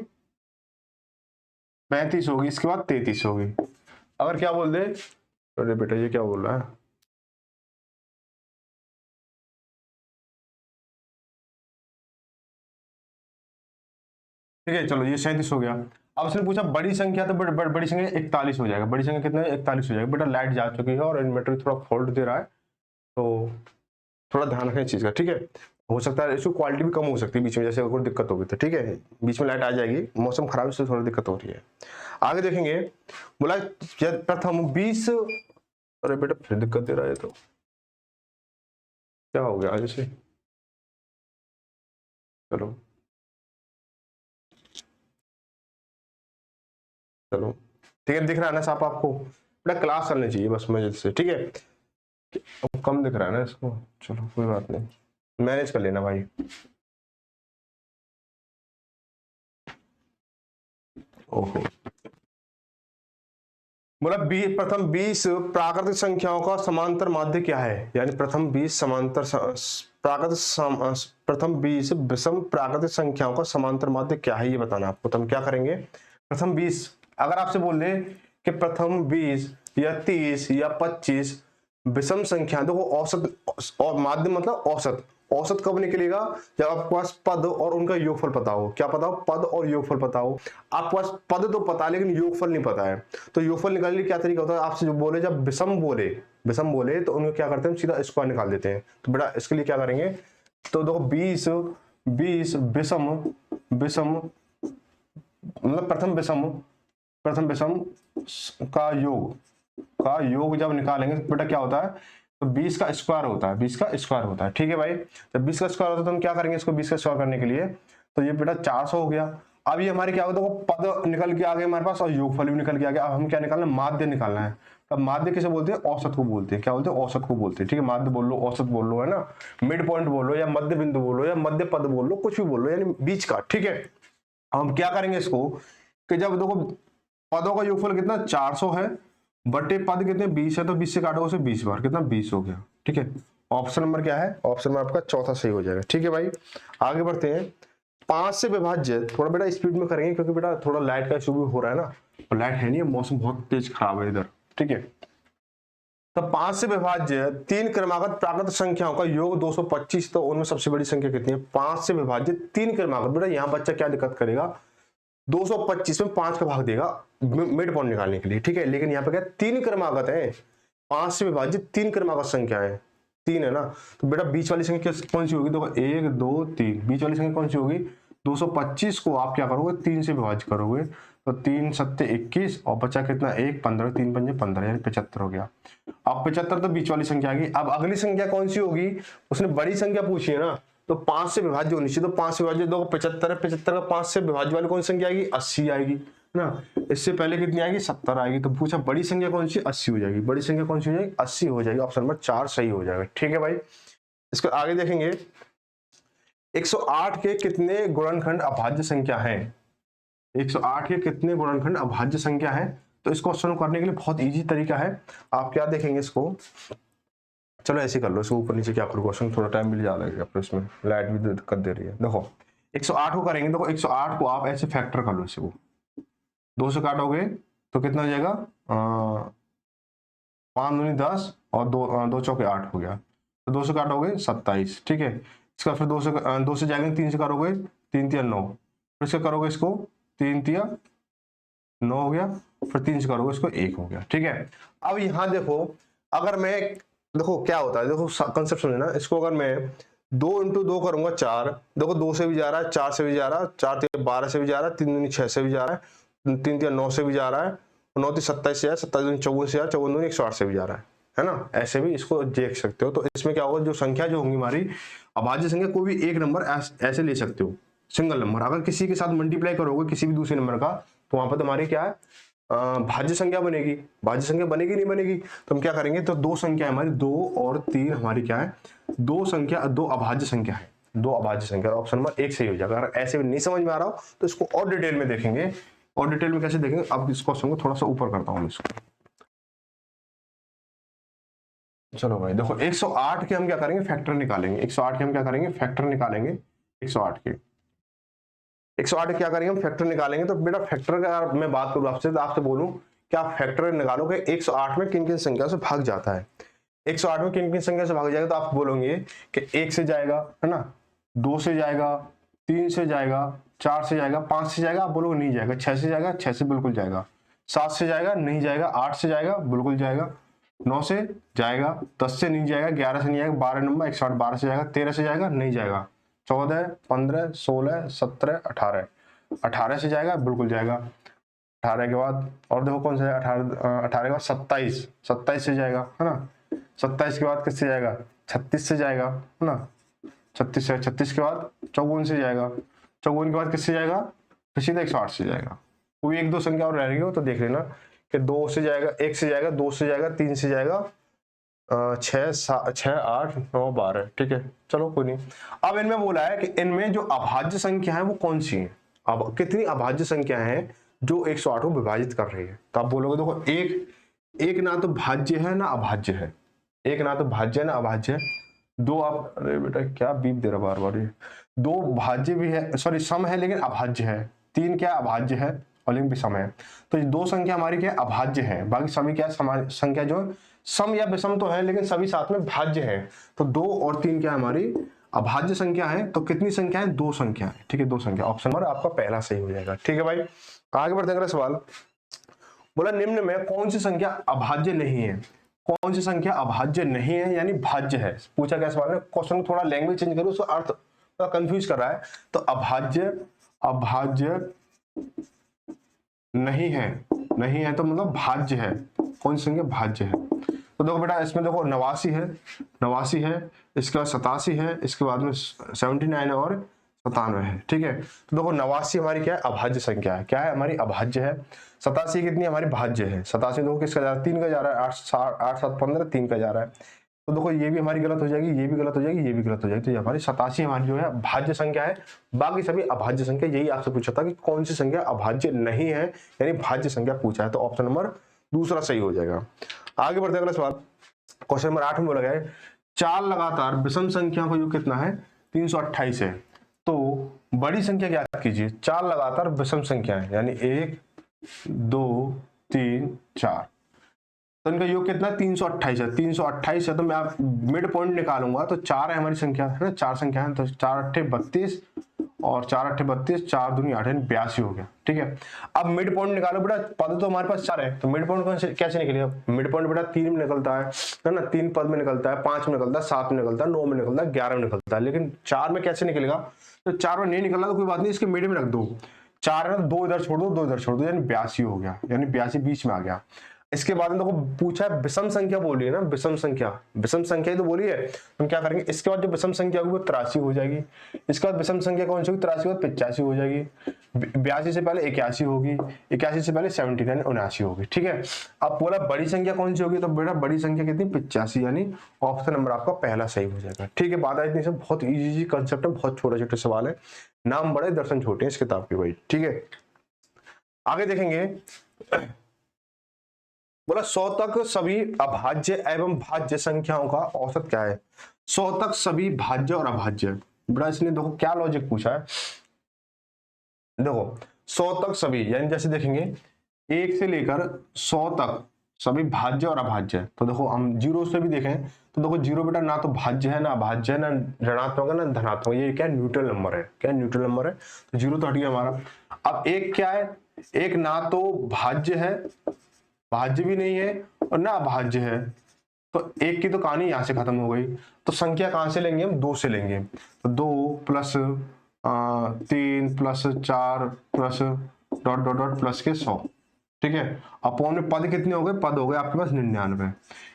35 होगी, इसके बाद 33 होगी। अगर क्या बोल दे, अरे बेटा ये क्या बोल रहा है, ठीक है चलो ये 37 हो गया। अब उसने पूछा बड़ी संख्या, तो बड़ी संख्या 41 हो जाएगा। बड़ी संख्या कितना है 41 हो जाएगा। बेटा लाइट जा चुकी है और इन्वर्टर थोड़ा फॉल्ट दे रहा है, तो थोड़ा ध्यान रखें इस चीज का, ठीक है। हो सकता है इसकी क्वालिटी भी कम हो सकती है बीच में, जैसे अगर दिक्कत होगी तो, ठीक है। बीच में लाइट आ जाएगी, मौसम खराब है इससे थोड़ी दिक्कत हो रही है। आगे देखेंगे, बोला प्रथम 20, अरे बेटा फिर दिक्कत दे रहा है, तो क्या हो गया आज से, चलो चलो ठीक है, दिख रहा है ना साहब आपको, बेटा क्लास चलनी चाहिए बस मजे से, ठीक है। कम दिख रहा है ना इसको, चलो कोई बात नहीं, मैनेज कर लेना भाई। ओहो, बोला प्रथम 20 प्राकृतिक संख्याओं का समांतर माध्य क्या है, यानी प्रथम 20 समांतर प्रथम 20 विषम प्राकृतिक संख्याओं का समांतर माध्य क्या है, ये बताना आपको। तो हम क्या करेंगे, प्रथम 20, अगर आपसे बोल दे कि प्रथम 20 या 30 या 25 विषम संख्या, देखो औसत और माध्य मतलब औसत, औसत कब निकलेगा, जब आपके पास पद और उनका योगफल पता हो। क्या पता हो, पद और योगफल पता हो। आपके पास पद तो पता है लेकिन योगफल नहीं पता है, तो योगफल निकालने के लिए क्या तरीका होता है, आपसे जो बोले, जब विषम बोले तो उनको क्या करते हैं, सीधा स्क्वायर निकाल देते हैं। तो बेटा इसके लिए क्या करेंगे, तो देखो 20 विषम विषम मतलब प्रथम विषम का योग जब निकालेंगे तो बेटा क्या होता है, तो 20 का स्क्वायर होता है, 20 का स्क्वायर होता है, ठीक है भाई। जब 20 का स्क्वायर होता है तो हम क्या करेंगे, इसको 20 का स्क्वायर करने के लिए, तो ये बेटा 400 हो गया। अब ये हमारे क्या होगा, तो पद निकल के आ गए हमारे पास और योगफल भी निकल के आ गया। अब हम क्या निकालना है, माध्य निकालना है। अब माध्य किसे बोलते हैं, औसत को बोलते हैं। क्या बोलते हैं, औसत को बोलते हैं, ठीक है। माध्य बोल लो, औसत बोल लो, है ना, मिड पॉइंट बोल लो, या मध्य बिंदु बोल लो, या मध्य पद बोल लो, कुछ भी बोल लो, यानी बीच का, ठीक है। अब हम क्या करेंगे इसको, कि जब देखो पदों का योगफल कितना 400 है, बटे पद कितने 20 है, तो 20 से काटो उसे 20 बार, कितना 20 हो गया, ठीक है। ऑप्शन नंबर क्या है, ऑप्शन नंबर आपका चौथा सही हो जाएगा, ठीक है भाई। आगे बढ़ते हैं, 5 से विभाज्य, थोड़ा बेटा स्पीड में करेंगे क्योंकि बेटा थोड़ा लाइट का इशू भी हो रहा है ना, और लाइट है नहीं, मौसम बहुत तेज खराब है इधर, ठीक है। तो 5 से विभाज्य 3 क्रमागत प्राकृत संख्याओं का योग 225, तो उनमें सबसे बड़ी संख्या कितनी है, 5 से विभाज्य 3 क्रमागत। बेटा यहाँ बच्चा क्या दिक्कत करेगा, 225 में 5 का भाग देगा मिड पॉइंट निकालने के लिए, ठीक है। लेकिन यहाँ पे क्या 3 क्रमागत है, 5 से विभाजित 3 क्रमागत संख्या है, 3 है ना, तो बेटा बीच वाली संख्या कौन सी होगी, देखो 1 2 3, बीच वाली संख्या कौन सी होगी, 225 को आप क्या करोगे 3 से विभाजित करोगे, तो 3 7 21 और बचा कितना 1 15, 3 5 15, यानी 75 हो गया। अब 75 तो बीच वाली संख्या आ गई। अब अगली संख्या कौन सी होगी, उसने बड़ी संख्या पूछी है ना, तो 5 से विभाज्य होनी चाहिए, तो 5 से विभाज्य देखो 75 है, 75 का 5 से विभाज्य वाली कौन सी संख्या आएगी, 80 आएगी ना। इससे पहले कितनी आएगी, 70 आएगी। तो पूछा बड़ी संख्या कौन सी, 80 हो जाएगी। बड़ी संख्या कौन सी हो जाएगी, 80 हो जाएगी। ऑप्शन नंबर 4 सही हो जाएगा, ठीक है भाई। इसको आगे देखेंगे, 108 के कितने गुणनखंड अभाज्य संख्या है, 108 के कितने गुणनखंड अभाज्य संख्या है। तो इस क्वेश्चन को करने के लिए बहुत इजी तरीका है। आप क्या देखेंगे इसको, चलो ऐसे कर लो, इसको ऊपर नीचे क्या करो, क्वेश्चन थोड़ा टाइम मिल ज्यादा लगेगा, फिर इसमें लाइट भी दिक्कत दे रही है। देखो 108 को करेंगे, देखो 108 को आप ऐसे फैक्टर कर लो, इसको 2 से काटोगे तो कितना हो जाएगा, 5 दूनी 10 और 2 चौके 8 हो गया, तो 2 से काटोगे 27, ठीक है। इसका फिर 2 से जाएंगे, 3 से करोगे 3 तिया 9, फिर से करोगे इसको 3 तिया 9 हो गया, फिर 3 से करोगे इसको 1 हो गया, ठीक है। अब यहां देखो, अगर मैं, देखो क्या होता है, देखो कंसेप्ट समझना, इसको अगर मैं 2 × 2 करूंगा 4, देखो 2 से भी जा रहा है, 4 से भी जा रहा है, 4 तिया 12 से भी जा रहा है, 3 दूनी 6 से भी जा रहा है, 3 तिया 9 से भी जा रहा है, 9 तिया 27 से जा रहा है, 27 दूनी 54 से जा रहा है, 54 दूनी 108 से भी जा रहा है ना। ऐसे भी इसको देख सकते हो। तो इसमें क्या होगा, जो संख्या जो होंगी हमारी अभाज्य संख्या, कोई भी एक नंबर ऐसे ले सकते हो, सिंगल नंबर। अगर किसी के साथ मल्टीप्लाई करोगे किसी भी दूसरे नंबर का, तो वहां पर तुम्हारी क्या है, भाज्य संख्या बनेगी। भाज्य संख्या बनेगी नहीं बनेगी, तो हम क्या करेंगे, तो 2 संख्या हमारी 2 और 3 हमारी क्या है, 2 अभाज्य संख्या है, 2 अभाज्य संख्या। ऑप्शन नंबर 1 सही हो जाएगा। अगर ऐसे भी नहीं समझ में आ रहा हो तो इसको और डिटेल में देखेंगे। और डिटेल में कैसे देखेंगे, अब इस क्वेश्चन को थोड़ा सा ऊपर करता हूँ इसको। चलो भाई देखो 108 के हम क्या करेंगे, फैक्टर निकालेंगे। 108 के हम क्या करेंगे, फैक्टर निकालेंगे। 108 के 108 क्या करेंगे हम, फैक्टर निकालेंगे। तो बेटा फैक्टर का मैं बात करूं आपसे, तो आपसे बोलूं कि आप फैक्टर निकालो कि 108 में किन किन संख्या से भाग जाता है। 108 में किन किन संख्या से भाग जाएगा, तो आप बोलोगे कि 1 से जाएगा, है ना, 2 से जाएगा, 3 से जाएगा, 4 से जाएगा, 5 से जाएगा, आप बोलोगे नहीं जाएगा। 6 से जाएगा, 6 से बिल्कुल जाएगा। 7 से जाएगा, नहीं जाएगा। 8 से जाएगा, बिल्कुल जाएगा। 9 से जाएगा, 10 से नहीं जाएगा, 11 से नहीं जाएगा। 12 नंबर 108 12 से जाएगा। 13 से जाएगा, नहीं जाएगा। 14, 15, 16, 17, 18, 18 से जाएगा, बिल्कुल जाएगा। 18 के बाद और देखो कौन सा है, 18 के बाद 27, 27 से जाएगा, है ना। 27 के बाद किससे जाएगा, 36 से जाएगा, है ना। 36 से 36 के बाद 54 से जाएगा। 54 के बाद किससे जाएगा, फिर सीधा 108 से जाएगा। कोई एक दो संख्या और रह रही हो तो देख लेना कि 2 से जाएगा, 1 से जाएगा, 2 से जाएगा, 3 से जाएगा, 6, 8, 9, 12। ठीक है, चलो कोई नहीं। अब इनमें बोला है कि इनमें जो अभाज्य संख्या है वो कौन सी है। अब कितनी अभाज्य संख्या है जो 108 को विभाजित कर रही है। तो आप बोलोगे देखो एक ना तो भाज्य है ना अभाज्य है। एक ना तो भाज्य है ना अभाज्य है। दो आप, अरे बेटा क्या बीप दे रहा बार बार ये। दो भाज्य भी है, सॉरी सम है लेकिन अभाज्य है। 3 क्या अभाज्य है और लेकिन भी सम है। तो ये 2 संख्या हमारी क्या अभाज्य है, बाकी सभी क्या संख्या जो सम या विषम तो है लेकिन सभी साथ में भाज्य है। तो 2 और 3 क्या हमारी अभाज्य संख्या है। तो कितनी संख्या है, 2 संख्या है। ठीक है, 2 संख्या। ऑप्शन नंबर आपका पहला सही हो जाएगा। ठीक है भाई, आगे बढ़ते हैं। सवाल बोला निम्न में कौन सी संख्या अभाज्य नहीं है। कौन सी संख्या अभाज्य नहीं है यानी भाज्य है, पूछा क्या सवाल है। क्वेश्चन थोड़ा लैंग्वेज चेंज करो, उसका अर्थ थोड़ा कंफ्यूज कर रहा है। तो अभाज्य नहीं है, नहीं है तो मतलब भाज्य है। कौन सी संख्या भाज्य है, तो देखो बेटा इसमें देखो 89 है, इसके बाद 87 है, इसके बाद में 79 और 97 है। ठीक है, तो देखो 89 हमारी क्या है अभाज्य संख्या है। क्या है हमारी अभाज्य है। 87 कितनी हमारी भाज्य है। 87 देखो किसका जा रहा है, 3 का जा रहा है। 8 7 15 3 का जा रहा है। तो देखो ये भी हमारी गलत हो जाएगी, ये भी गलत हो जाएगी, ये भी गलत हो जाएगी। तो ये हमारी 87 हमारी जो है भाज्य संख्या है। बाकी सभी अभाज्य संख्या। यही आपसे पूछा था कि कौन सी संख्या अभाज्य नहीं है यानी भाज्य संख्या पूछा है। तो ऑप्शन नंबर दूसरा सही हो जाएगा। आगे बढ़ते अगला सवाल, क्वेश्चन नंबर 8 में बोला गया है 4 लगातार विषम संख्या का योग कितना है, 328 है। तो बड़ी संख्या ज्ञात कीजिए। 4 लगातार विषम संख्या है यानी 1 2 3 4, तो इनका योग कितना 328 है। 328 है तो मैं आप मिड पॉइंट निकालूंगा तो 4 है हमारी संख्या, है ना। 4 संख्या है तो 4 8 32 और 4 8 32, 4 दूनी 8 82 हो गया। ठीक है, अब मिड पॉइंट निकालो बेटा। पद तो हमारे पास 4 है तो मिड पॉइंट कैसे निकलेगा। मिड पॉइंट बेटा 3 में निकलता है ना। 3 पद में निकलता है, 5 में निकलता है, 7 में निकलता है, 9 में निकलता है, 11 में निकलता है, लेकिन 4 में कैसे निकलेगा। तो 4 में नहीं निकलना तो कोई बात नहीं, इसके मिड में रख दो। 4 है ना, 2 इधर छोड़ दो, 2 इधर छोड़ दो, यानी 82 हो गया, यानी 82 बीच में आ गया। इसके बाद में देखो पूछा है विषम संख्या बोली है ना, विषम संख्या ही तो बोली है। हम क्या करेंगे, इसके बाद जो विषम संख्या होगी वो 83 हो जाएगी। इसके बाद विषम संख्या कौन सी होगी, 83 के बाद 85 हो जाएगी। 82 से पहले 81 होगी, 81 से पहले 79 79 होगी। ठीक है, अब बोला बड़ी संख्या कौन सी होगी, तो बेटा बड़ी संख्या कितनी 85, यानी ऑप्शन नंबर आपका पहला सही हो जाएगा। ठीक है, बात आई इतनी, सब बहुत इजी कंसेप्ट है, बहुत छोटे छोटे सवाल है, नाम बड़े दर्शन छोटे हैं इस किताब के भाई। ठीक है, आगे देखेंगे। बोला 100 तक सभी अभाज्य एवं भाज्य संख्याओं का औसत क्या है। 100 तक सभी भाज्य और अभाज्य, बेटा इसने देखो क्या लॉजिक पूछा है। देखो 100 तक सभी यानी जैसे देखेंगे 1 से लेकर 100 तक सभी भाज्य और अभाज्य। तो देखो हम 0 से भी देखें तो देखो 0 बेटा ना तो भाज्य है ना अभाज्य है, ना ऋणात्मक है ना धनात्मक, ये क्या न्यूट्रल नंबर है। क्या न्यूट्रल नंबर है, तो 0 तो हट गया हमारा। अब 1 क्या है, 1 ना तो भाज्य है, भाज्य भी नहीं है और ना अभाज्य है। तो 1 की तो कहानी यहां से खत्म हो गई। तो संख्या कहां से लेंगे हम, 2 से लेंगे। तो 2 plus 3 plus 4 plus dot dot dot plus के 100। ठीक है, अपॉन में पद कितने हो गए, पद हो गए आपके पास 99।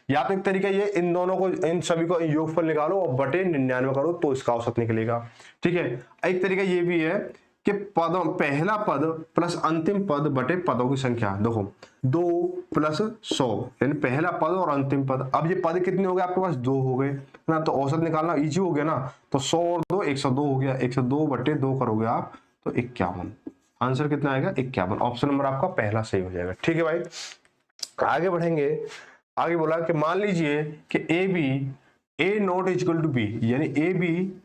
या तो एक तरीका ये इन दोनों को, इन सभी को योगफल निकालो और बटे 99 करो तो इसका औसत निकलेगा। ठीक है, एक तरीका ये भी है कि पदों पहला पद प्लस अंतिम पद बटे पदों की संख्या। देखो 2 प्लस 100 यानी पहला पद और अंतिम पद। अब ये पद कितने हो गए आपके पास, 2 हो गए ना, तो औसत निकालना इजी हो गया ना। तो 100 और 2 102 हो गया, 102 बटे 2 करोगे आप तो 51। आंसर कितना आएगा 51। ऑप्शन नंबर आपका पहला सही हो जाएगा। ठीक है भाई, आगे बढ़ेंगे। आगे बोला कि मान लीजिए कि ए नॉट इक्वल टू बी, यानी ए बी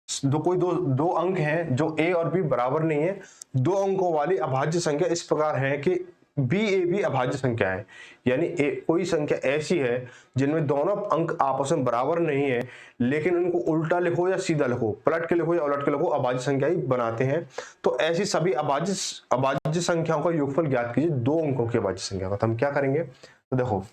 दो अंक हैं जो ए और बी बराबर नहीं है, दो अंकों वाली अभाज्य संख्या इस प्रकार है कि बी ए बी अभाज्य संख्या है, यानी कोई संख्या ऐसी है जिनमें दोनों अंक आपस में बराबर नहीं है, लेकिन उनको उल्टा लिखो या सीधा लिखो, पलट के लिखो या उलट के लिखो, अभाज्य संख्या ही बनाते हैं। तो ऐसी सभी अभाज्य संख्याओं का योगफल ज्ञात कीजिए, दो अंकों की अभाज्य संख्या का। तो हम क्या करेंगे, तो देखो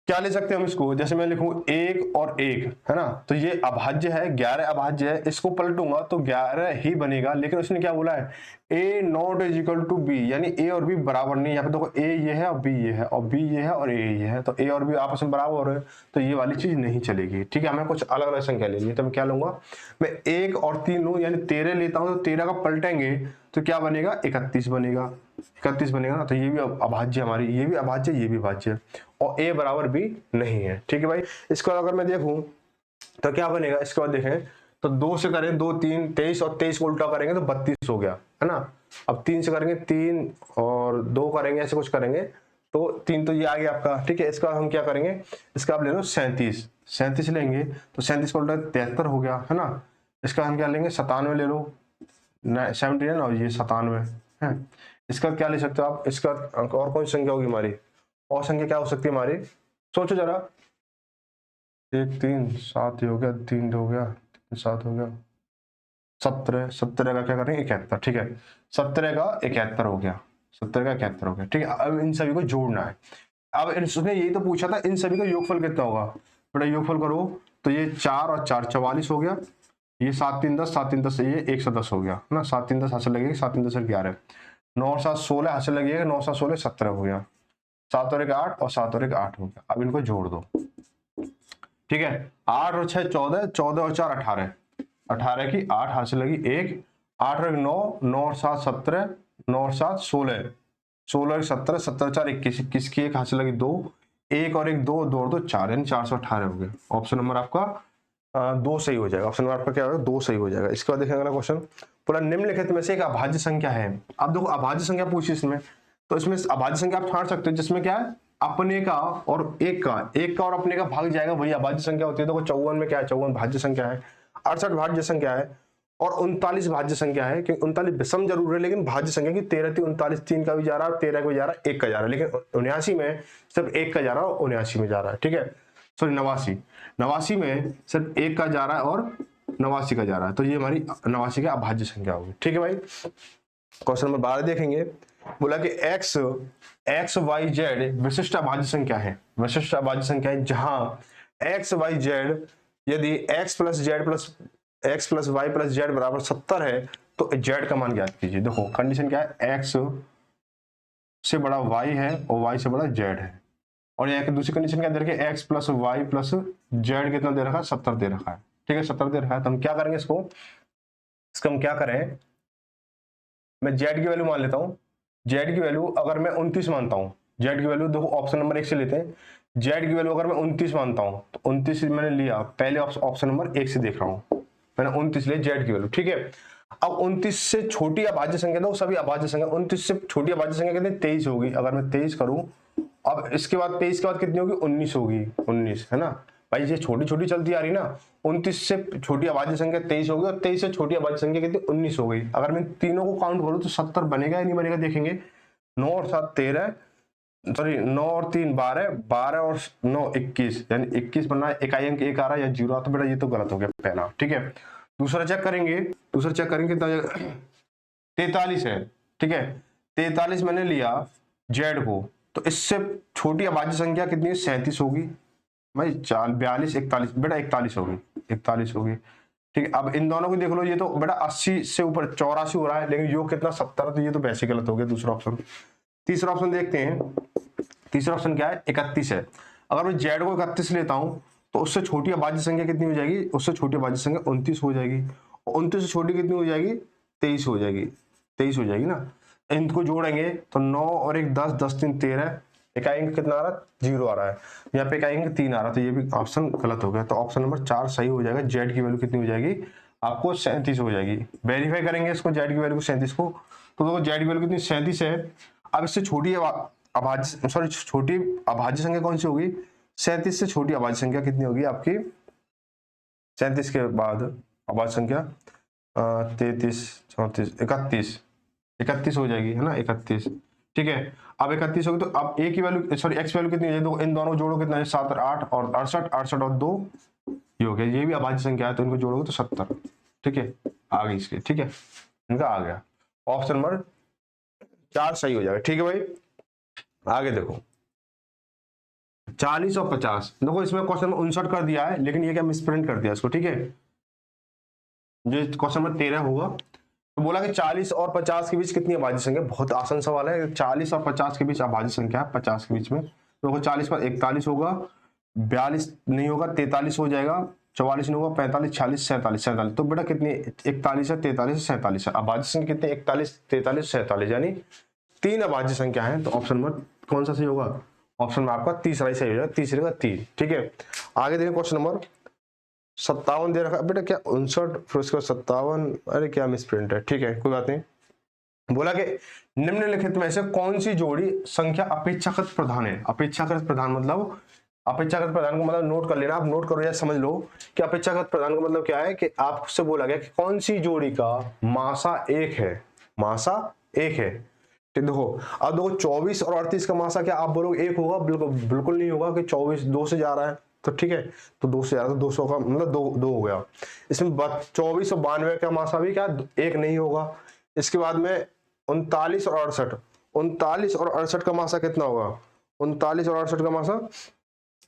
क्या ले सकते हैं हम इसको, जैसे मैं लिखूं 1 और 1 है ना, तो ये अभाज्य है, 11 अभाज्य है, इसको पलटूंगा तो 11 ही बनेगा, लेकिन उसने क्या बोला है, A not is equal to B, यानी ए और बी बराबर नहीं। यहाँ पे देखो ए ये है और बी ये है, और बी ये है और ए ये है, तो ए और बी आपस में बराबर हो रहे हैं, तो ये वाली चीज नहीं चलेगी। ठीक है, हमें कुछ अलग अलग संख्या लेनी है, तो मैं क्या लूंगा, मैं 1 और 3 लूं, यानी 13 लेता हूं, तो 13 का पलटेंगे तो क्या बनेगा, 31 बनेगा, 31 बनेगा ना, तो ये भी अभाज्य हमारी, ये भी अभाज्य, ये भी अभाज्य, और a बराबर b नहीं है। ठीक है भाई, इसको अगर मैं देखूं तो क्या बनेगा, इसके बाद देखें तो 2 से करें 2 3 23 और 23 को उल्टा करेंगे तो 32 हो गया है ना। अब 3 से करेंगे 3 और 2 करेंगे, ऐसे कुछ करेंगे तो 3 तो ये आ गया आपका। ठीक है, इसका हम क्या करेंगे, इसका आप ले लो 37 लेंगे तो 37 को उल्टा 73 हो गया है ना। इसका हम क्या लेंगे, 97 ले लो, 79 और ये 97 है। इसका क्या ले सकते हो आप, इसका और कौन सी संख्या होगी हमारी, और संख्या क्या हो सकती है हमारी, सोचो जरा, 1 3 7 हो गया, 3 हो गया, 7 हो गया, 17 का क्या करेंगे 71। ठीक है, 17 का 71 हो गया, 17 का 71 हो गया। ठीक है, अब इन सभी को जोड़ना है। अब उसने यही तो पूछा था, इन सभी का योगफल कितना होगा, बेटा योगफल करो तो ये 4 और 4 44 हो गया, ये 7 3 10, 7 3 10 से ये 110 हो गया ना, 7 3 10 हासिल लगेगी, 7 3 10 11, 9 और 7 16 हासिल लगेगा, 9 7 16 17 हो गया, 7 और 1 8 और 7 और 1 8 हो गया। अब इनको जोड़ दो। ठीक है, 8 और 6 14, 14 और 4 18, 18 की 8 हासिल लगी 1, 8 और 1 9, 9 और 7 17, 9 और 7 16, 16 और 17, 17 और 4 21, 21 की 1 हासिल लगी 2, 1 और 1 2, 2 और 2 4, यानी 418 हो गया। ऑप्शन नंबर आपका 2 सही हो जाएगा। ऑप्शन नंबर आपका क्या होगा, 2 सही हो जाएगा। इसके बाद देखेंगे अगला क्वेश्चन, पूरा निम्नलिखित में से एक अभाज्य संख्या है। अब देखो अभाज्य संख्या पूछी इसमें, तो इसमें अभाज्य संख्या आप छांट सकते हो, जिसमें क्या है, अपने का और एक का और अपने का भाग जाएगा, वही अभाज्य संख्या होती है। देखो 54 में क्या है, 54 भाज्य संख्या है, 68 भाज्य संख्या है और 39 भाज्य संख्या है, क्योंकि 39 विषम जरूर है लेकिन भाज्य संख्या की 13 थी, 39 3 का भी जा रहा है, 13 का भी जा रहा है, 1 का जा रहा है, लेकिन 79 में सिर्फ 1 का जा रहा है और 79 में जा रहा है। ठीक है, सॉरी 89 में सिर्फ 1 का जा रहा है और 89 का जा रहा है, तो ये हमारी 89 की अभाज्य संख्या होगी। ठीक है भाई, क्वेश्चन नंबर 12 देखेंगे, बोला कि x y z विशिष्ट अभाज्य संख्या है। विशिष्ट अभाज्य संख्या है जहां x y z यदि x plus y plus z बराबर 70 है तो z का मान ज्ञात कीजिए। देखो कंडीशन क्या है, x से बड़ा y है और y से बड़ा z है, और यहाँ की दूसरी कंडीशन क्या दे रखी है, x plus y plus z कितना दे रखा है, 70 दे रखा है। ठीक है, 70 दे रखा है, तो हम क्या करेंगे इसको हम क्या करें, मैं जेड की वैल्यू मान लेता हूँ। जेड की वैल्यू अगर मैं 29 मानता हूँ, जेड की वैल्यू देखो ऑप्शन नंबर 1 से लेते हैं, जेड की वैल्यू अगर मैं 29 मानता हूँ तो 29 मैंने लिया, पहले ऑप्शन नंबर 1 से देख रहा हूँ, मैंने 29 लिया जेड की वैल्यू। ठीक है, अब 29 से छोटी अभाज्य संख्या दो, सभी अभाज्य संख्या, 29 से छोटी अभाज्य संख्या कितनी, 23 होगी। अगर मैं 23 करूं, अब इसके बाद 23 के बाद कितनी होगी, 19 होगी, 19 है ना भाई, ये छोटी छोटी चलती आ रही ना, 29 से छोटी अभाज्य संख्या 23 होगी और 23 से छोटी अभाज्य संख्या कितनी, 19 हो गई। अगर मैं तीनों को काउंट करूं तो 70 बनेगा या नहीं बनेगा देखेंगे। 9 और 7 13, सॉरी 9 और 3 12, 12 और 9 21, यानी 21 बनना है, इकाई अंक 1 आ रहा है या 0, तो बेटा ये तो गलत हो गया पहला। ठीक है, दूसरा चेक करेंगे, 43 है। ठीक है, 43 मैंने लिया जेड को, तो इससे छोटी अभाज्य संख्या कितनी है, 37 होगी भाई, 42 41, बेटा 41 होगी, 41 होगी। ठीक है, अब इन दोनों को देख लो, ये तो बेटा 80 से ऊपर 84 हो रहा है, लेकिन योग कितना 70, तो ये तो वैसे गलत हो गया दूसरा ऑप्शन। तीसरा ऑप्शन देखते हैं, तीसरा ऑप्शन क्या है, 31 है। अगर मैं जेड को 31 लेता हूं तो उससे छोटी अभाज्य संख्या कितनी हो जाएगी, उससे छोटी अभाज्य संख्या 29 हो जाएगी, और 29 से छोटी कितनी हो जाएगी, 23 हो जाएगी, 23 हो जाएगी ना। इनको जोड़ेंगे तो 9 और 1 10, 10 3 13, इकाई अंक कितना आ रहा है, 0 आ रहा है, यहाँ पे इकाई अंक 3 आ रहा है, तो ये भी ऑप्शन गलत हो गया। तो ऑप्शन नंबर 4 सही हो जाएगा। जेड की वैल्यू कितनी हो जाएगी आपको, 37 हो जाएगी। वेरीफाई करेंगे इसको, जेड की वैल्यू को 37 को, तो देखो जेड की वैल्यू कितनी, 37 है। अब इससे छोटी अभाज्य सॉरी छोटी अभाज्य संख्या कौन सी होगी? 37 से छोटी अभाज्य संख्या कितनी होगी आपकी? 37 के बाद अभाज्य संख्या 33, 34, 31, 31 हो जाएगी, है ना, 31। ठीक है, अब 31 होगी तो अब a की वैल्यू सॉरी x वैल्यू कितनी है? तो इन दोनों जोड़ो कितना है? 7 और 8 और 68, 68 और 2 ये हो गया, ये भी अभाज्य संख्या है तो इनको जोड़ोगे तो 70। ठीक है, आ गई इसके, ठीक है, इनका आ गया, ऑप्शन नंबर 4 सही हो जाएगा। ठीक है भाई, आगे देखो 40 और 50, देखो इसमें क्वेश्चन में 59 कर दिया है लेकिन ये क्या मिसप्रिंट कर दिया इसको। ठीक है, जो क्वेश्चन नंबर 13 होगा तो बोला कि 40 और 50 के बीच कितनी अभाज्य संख्या? बहुत आसान सवाल है, 40 और 50 के बीच अभाज्य संख्या है 50 के बीच में, तो 40 पर 41 होगा, 42 नहीं होगा 43 हो जाएगा, 44 नहीं होगा 45, 46, 47, 47, तो बेटा कितनी 41 है, 43 है, 47 है। अभाज्य संख्या कितनी? 41, 43, 47, यानी 3 अभाज्य संख्या है, तो ऑप्शन नंबर कौन सा सही होगा? ऑप्शन में आपका तीसरा ही सही हो जाएगा, तीसरे का 3। ठीक है, आगे देखें क्वेश्चन नंबर 57 दे रखा बेटा, क्या 59 फिर उसके बाद 57, अरे क्या मिसप्रिंट है। ठीक है, कोई बात नहीं। बोला कि निम्नलिखित में से कौन सी जोड़ी संख्या अपेक्षाकृत प्रधान है? अपेक्षाकृत प्रधान मतलब, अपेक्षाकृत प्रधान को मतलब नोट कर लेना, आप नोट करो या समझ लो कि अपेक्षाकृत प्रधान का मतलब क्या है कि आपसे बोला गया कि कौन सी जोड़ी का मासा 1 है, मासा 1 है। देखो अब देखो 24 और 38 का मासा क्या आप बोलोगे 1 होगा? बिल्कुल बिल्कुल नहीं होगा, कि 24 2 से जा रहा है, तो ठीक है, तो 2 से जा रहा है तो 200 का मतलब 2 हो गया। इसमें 24 और 92 का मासा भी क्या 1 नहीं होगा। इसके बाद में 39 और 68, 39 और 68 का मासा कितना होगा? 39 और 68 का मासा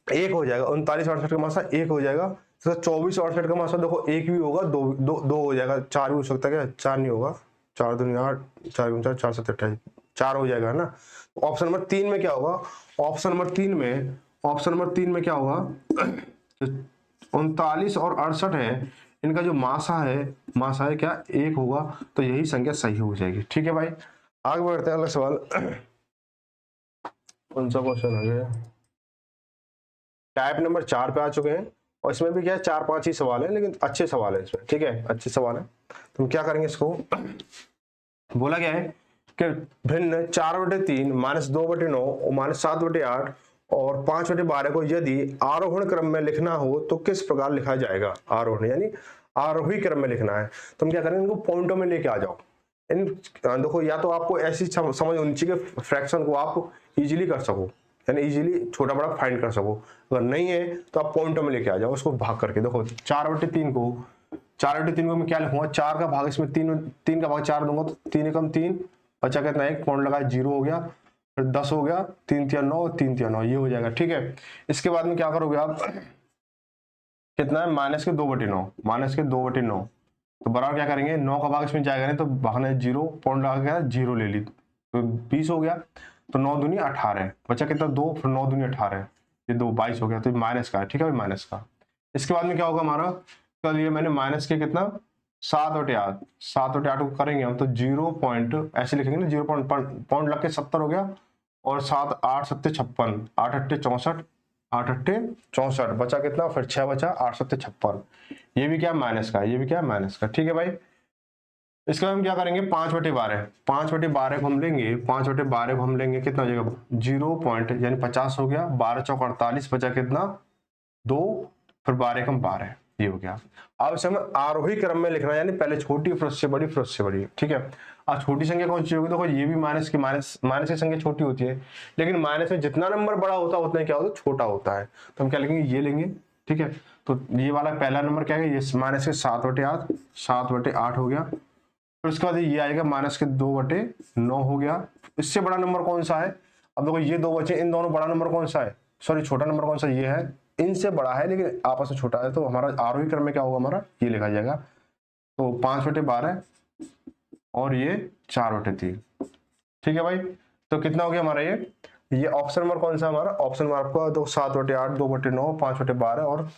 1 हो जाएगा, 39 और 68 का मासा 1 हो जाएगा। 24 और 68 का मासा देखो 1 भी होगा, 2 हो जाएगा, 4 भी हो सकता है, क्या 4 नहीं होगा, 4 दूनी 8, 4 गुना 4, 4 7 28, 4 हो जाएगा, है ना। ऑप्शन नंबर 3 में क्या होगा? ऑप्शन नंबर 3 में क्या होगा? 39 और 68 है, इनका जो मासा है क्या 1 होगा, तो यही संख्या सही हो जाएगी। ठीक है भाई, आगे बढ़ते हैं अगला सवाल। कौन सा क्वेश्चन आ गया? टाइप नंबर 4 पे आ चुके हैं और इसमें भी क्या है 4-5 ही सवाल है, लेकिन अच्छे सवाल है इसमें। ठीक है, अच्छे सवाल है, तो हम क्या करेंगे इसको। बोला गया है कि भिन्न 4/3 -2/9 और -7/8 और 5/12 को यदि आरोहण क्रम में लिखना हो तो किस प्रकार लिखा जाएगा? आरोहण यानी आरोही क्रम में लिखना है, तो हम क्या करेंगे, इनको पॉइंटों में लेके आ जाओ। इन देखो या तो आपको ऐसी समझ होनी चाहिए कि फ्रैक्शन को आप इजीली कर सको, यानी इजीली छोटा बड़ा फाइंड कर सको। अगर नहीं है तो आप पॉइंटों में लेके आ जाओ, उसको भाग करके। देखो 4/3 को मैं क्या लिखूंगा? 4 का भाग इसमें 3 का भाग 4 दूंगा तो 3 एकम 3, बचा कितना? 1 पॉइंट लगाया 0 हो गया, फिर 10 हो गया, 3 3 9, 3 3 9, ये हो जाएगा। ठीक है, इसके बाद में क्या करोगे आप? कितना है? -2/9, तो बराबर क्या करेंगे? 9 का भाग इसमें जाएगा नहीं तो भागना 0, पॉइंट लगा के 0 ले ली तो 20 हो गया, तो 9 दूनी 18, बचा कितना? 2, फिर 9 दूनी 18, ये 2 22 हो गया, तो माइनस का है। ठीक है भाई, माइनस का। इसके बाद में क्या होगा हमारा? कल ये मैंने माइनस के कितना 7/8 को करेंगे हम तो 0 पॉइंट ऐसे लिखेंगे ना, 0 पॉइंट लग के 70 हो गया, और 7 8 7 56, 8 8 64, 8 8 64, बचा कितना? फिर 6 बचा, 8 7 56, ये भी क्या माइनस का है, ये भी क्या माइनस का। ठीक है भाई, इसके बाद हम क्या करेंगे? 5/12 को हम लेंगे, 5/12 को हम लेंगे, कितना हो जाएगा? 0 पॉइंट यानी 50 हो गया, 12 चौक 48, बचा कितना? 2, फिर 12 एकम 12, ये हो गया। अब इसे हमें आरोही क्रम में लिखना है, यानी पहले छोटी फिर उससे बड़ी फिर उससे बड़ी। ठीक है, अब छोटी संख्या कौन सी होगी? देखो ये भी माइनस की संख्या छोटी होती है, लेकिन माइनस में जितना नंबर बड़ा होता है उतना क्या होता है? छोटा होता है। तो हम क्या लिखेंगे? ये लेंगे। ठीक है, तो ये वाला पहला नंबर क्या है? ये माइनस के 7/8 हो गया, फिर उसके बाद ये आएगा माइनस के 2/9 हो गया। इससे बड़ा नंबर कौन सा है? अब देखो ये 2 बचे, इन दोनों बड़ा नंबर कौन सा है? सॉरी छोटा नंबर कौन सा? ये है, इनसे बड़ा है लेकिन आपस में छोटा है, तो हमारा आरोही क्रम में क्या होगा? हमारा ये लिखा जाएगा, तो 5/12 और ये 4/3। ठीक है भाई, तो कितना हो गया हमारा? ये ऑप्शन नंबर कौन सा हमारा? ऑप्शन नंबर आपका तो 7/8, 2/9, 5/12 और